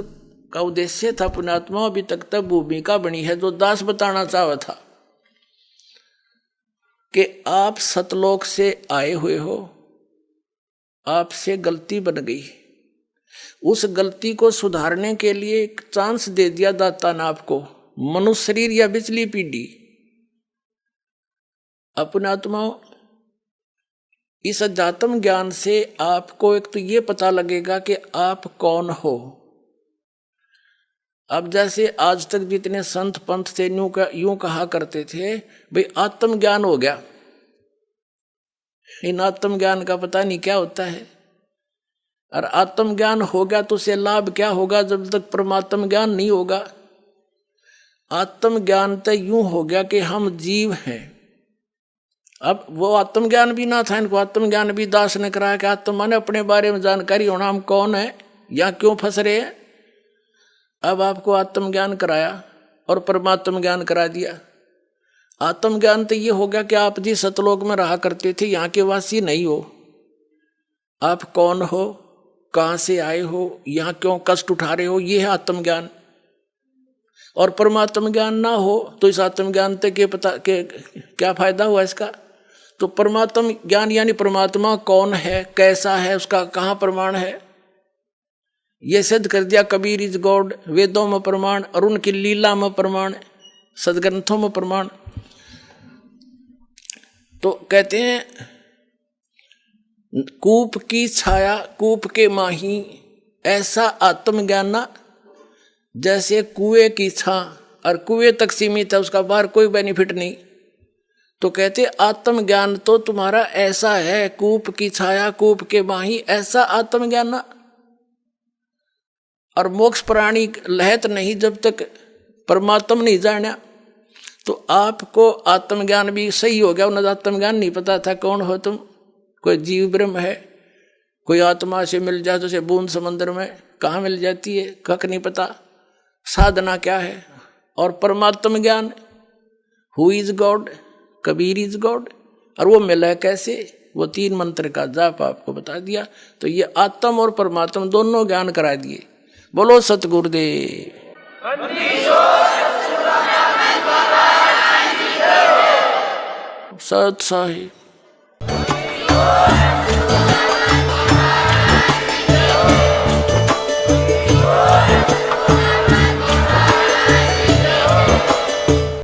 का उद्देश्य था पुण्यात्मा, अभी तक तब भूमिका बनी है जो दास बताना चाहा था कि आप सतलोक से आए हुए हो, आपसे गलती बन गई। उस गलती को सुधारने के लिए एक चांस दे दिया दाता ने आपको, मनुष्य शरीर या बिचली पीढ़ी। अपने आत्माओं, इस अध्यात्म ज्ञान से आपको एक तो ये पता लगेगा कि आप कौन हो। अब जैसे आज तक जितने संत पंथ थे यूं कहा करते थे, भाई आत्मज्ञान हो गया। इन आत्मज्ञान का पता नहीं क्या होता है। और आत्मज्ञान हो गया तो उसे लाभ क्या होगा जब तक परमात्म ज्ञान नहीं होगा। आत्मज्ञान तो यूं हो गया कि हम जीव हैं। अब वो आत्मज्ञान भी ना था, इनको आत्मज्ञान भी दास ने कराया कि आत्मा ने अपने बारे में जानकारी होना, हम कौन है या क्यों फंस रहे हैं। अब आपको आत्मज्ञान कराया और परमात्म ज्ञान करा दिया। आत्मज्ञान तो ये हो गया कि आप जिस सतलोक में रहा करते थे यहाँ के वासी नहीं हो। आप कौन हो, कहाँ से आए हो, यहाँ क्यों कष्ट उठा रहे हो, ये है आत्मज्ञान। और परमात्म ज्ञान ना हो तो इस आत्मज्ञान तक के पता के क्या फायदा हुआ इसका। तो परमात्म ज्ञान यानी परमात्मा कौन है, कैसा है, उसका कहाँ प्रमाण है, ये सिद्ध कर दिया। कबीर इज गॉड, वेदों में प्रमाण और उनकी लीला में प्रमाण, सदग्रंथों में प्रमाण। तो कहते हैं कूप की छाया कूप के माही, ऐसा आत्मज्ञान ना जैसे कुएं की छां, और कुएं तक सीमित है, उसका बाहर कोई बेनिफिट नहीं। तो कहते आत्मज्ञान तो तुम्हारा ऐसा है, कूप की छाया कूप के माही, ऐसा आत्मज्ञान ना। और मोक्ष प्राणी लहत नहीं जब तक परमात्म नहीं जाना। तो आपको आत्मज्ञान भी सही हो गया। उन्हें आत्मज्ञान नहीं पता था कौन हो तुम, कोई जीव ब्रह्म है, कोई आत्मा से मिल जाए तो बूंद समंदर में कहाँ मिल जाती है, कख नहीं पता, साधना क्या है। और परमात्म ज्ञान, who is God, Kabir is God, और वो मिला कैसे, वो 3 मंत्र का जाप आपको बता दिया। तो ये आत्म और परमात्म दोनों ज्ञान करा दिए। बोलो सतगुरुदेव। सत साहिब।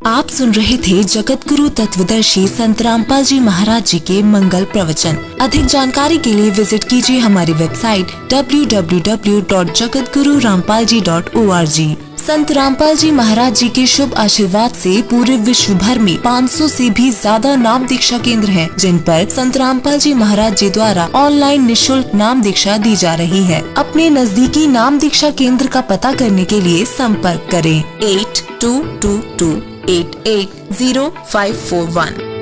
आप सुन रहे थे जगत गुरु तत्वदर्शी संत रामपाल जी महाराज जी के मंगल प्रवचन। अधिक जानकारी के लिए विजिट कीजिए हमारी वेबसाइट www.jagatgururampalji.org। संत रामपाल जी महाराज जी के शुभ आशीर्वाद से पूरे विश्व भर में 500 से भी ज्यादा नाम दीक्षा केंद्र हैं, जिन पर संत रामपाल जी महाराज जी द्वारा ऑनलाइन निशुल्क नाम दीक्षा दी जा रही है। अपने नजदीकी नाम दीक्षा केंद्र का पता करने के लिए संपर्क करें 8222880541।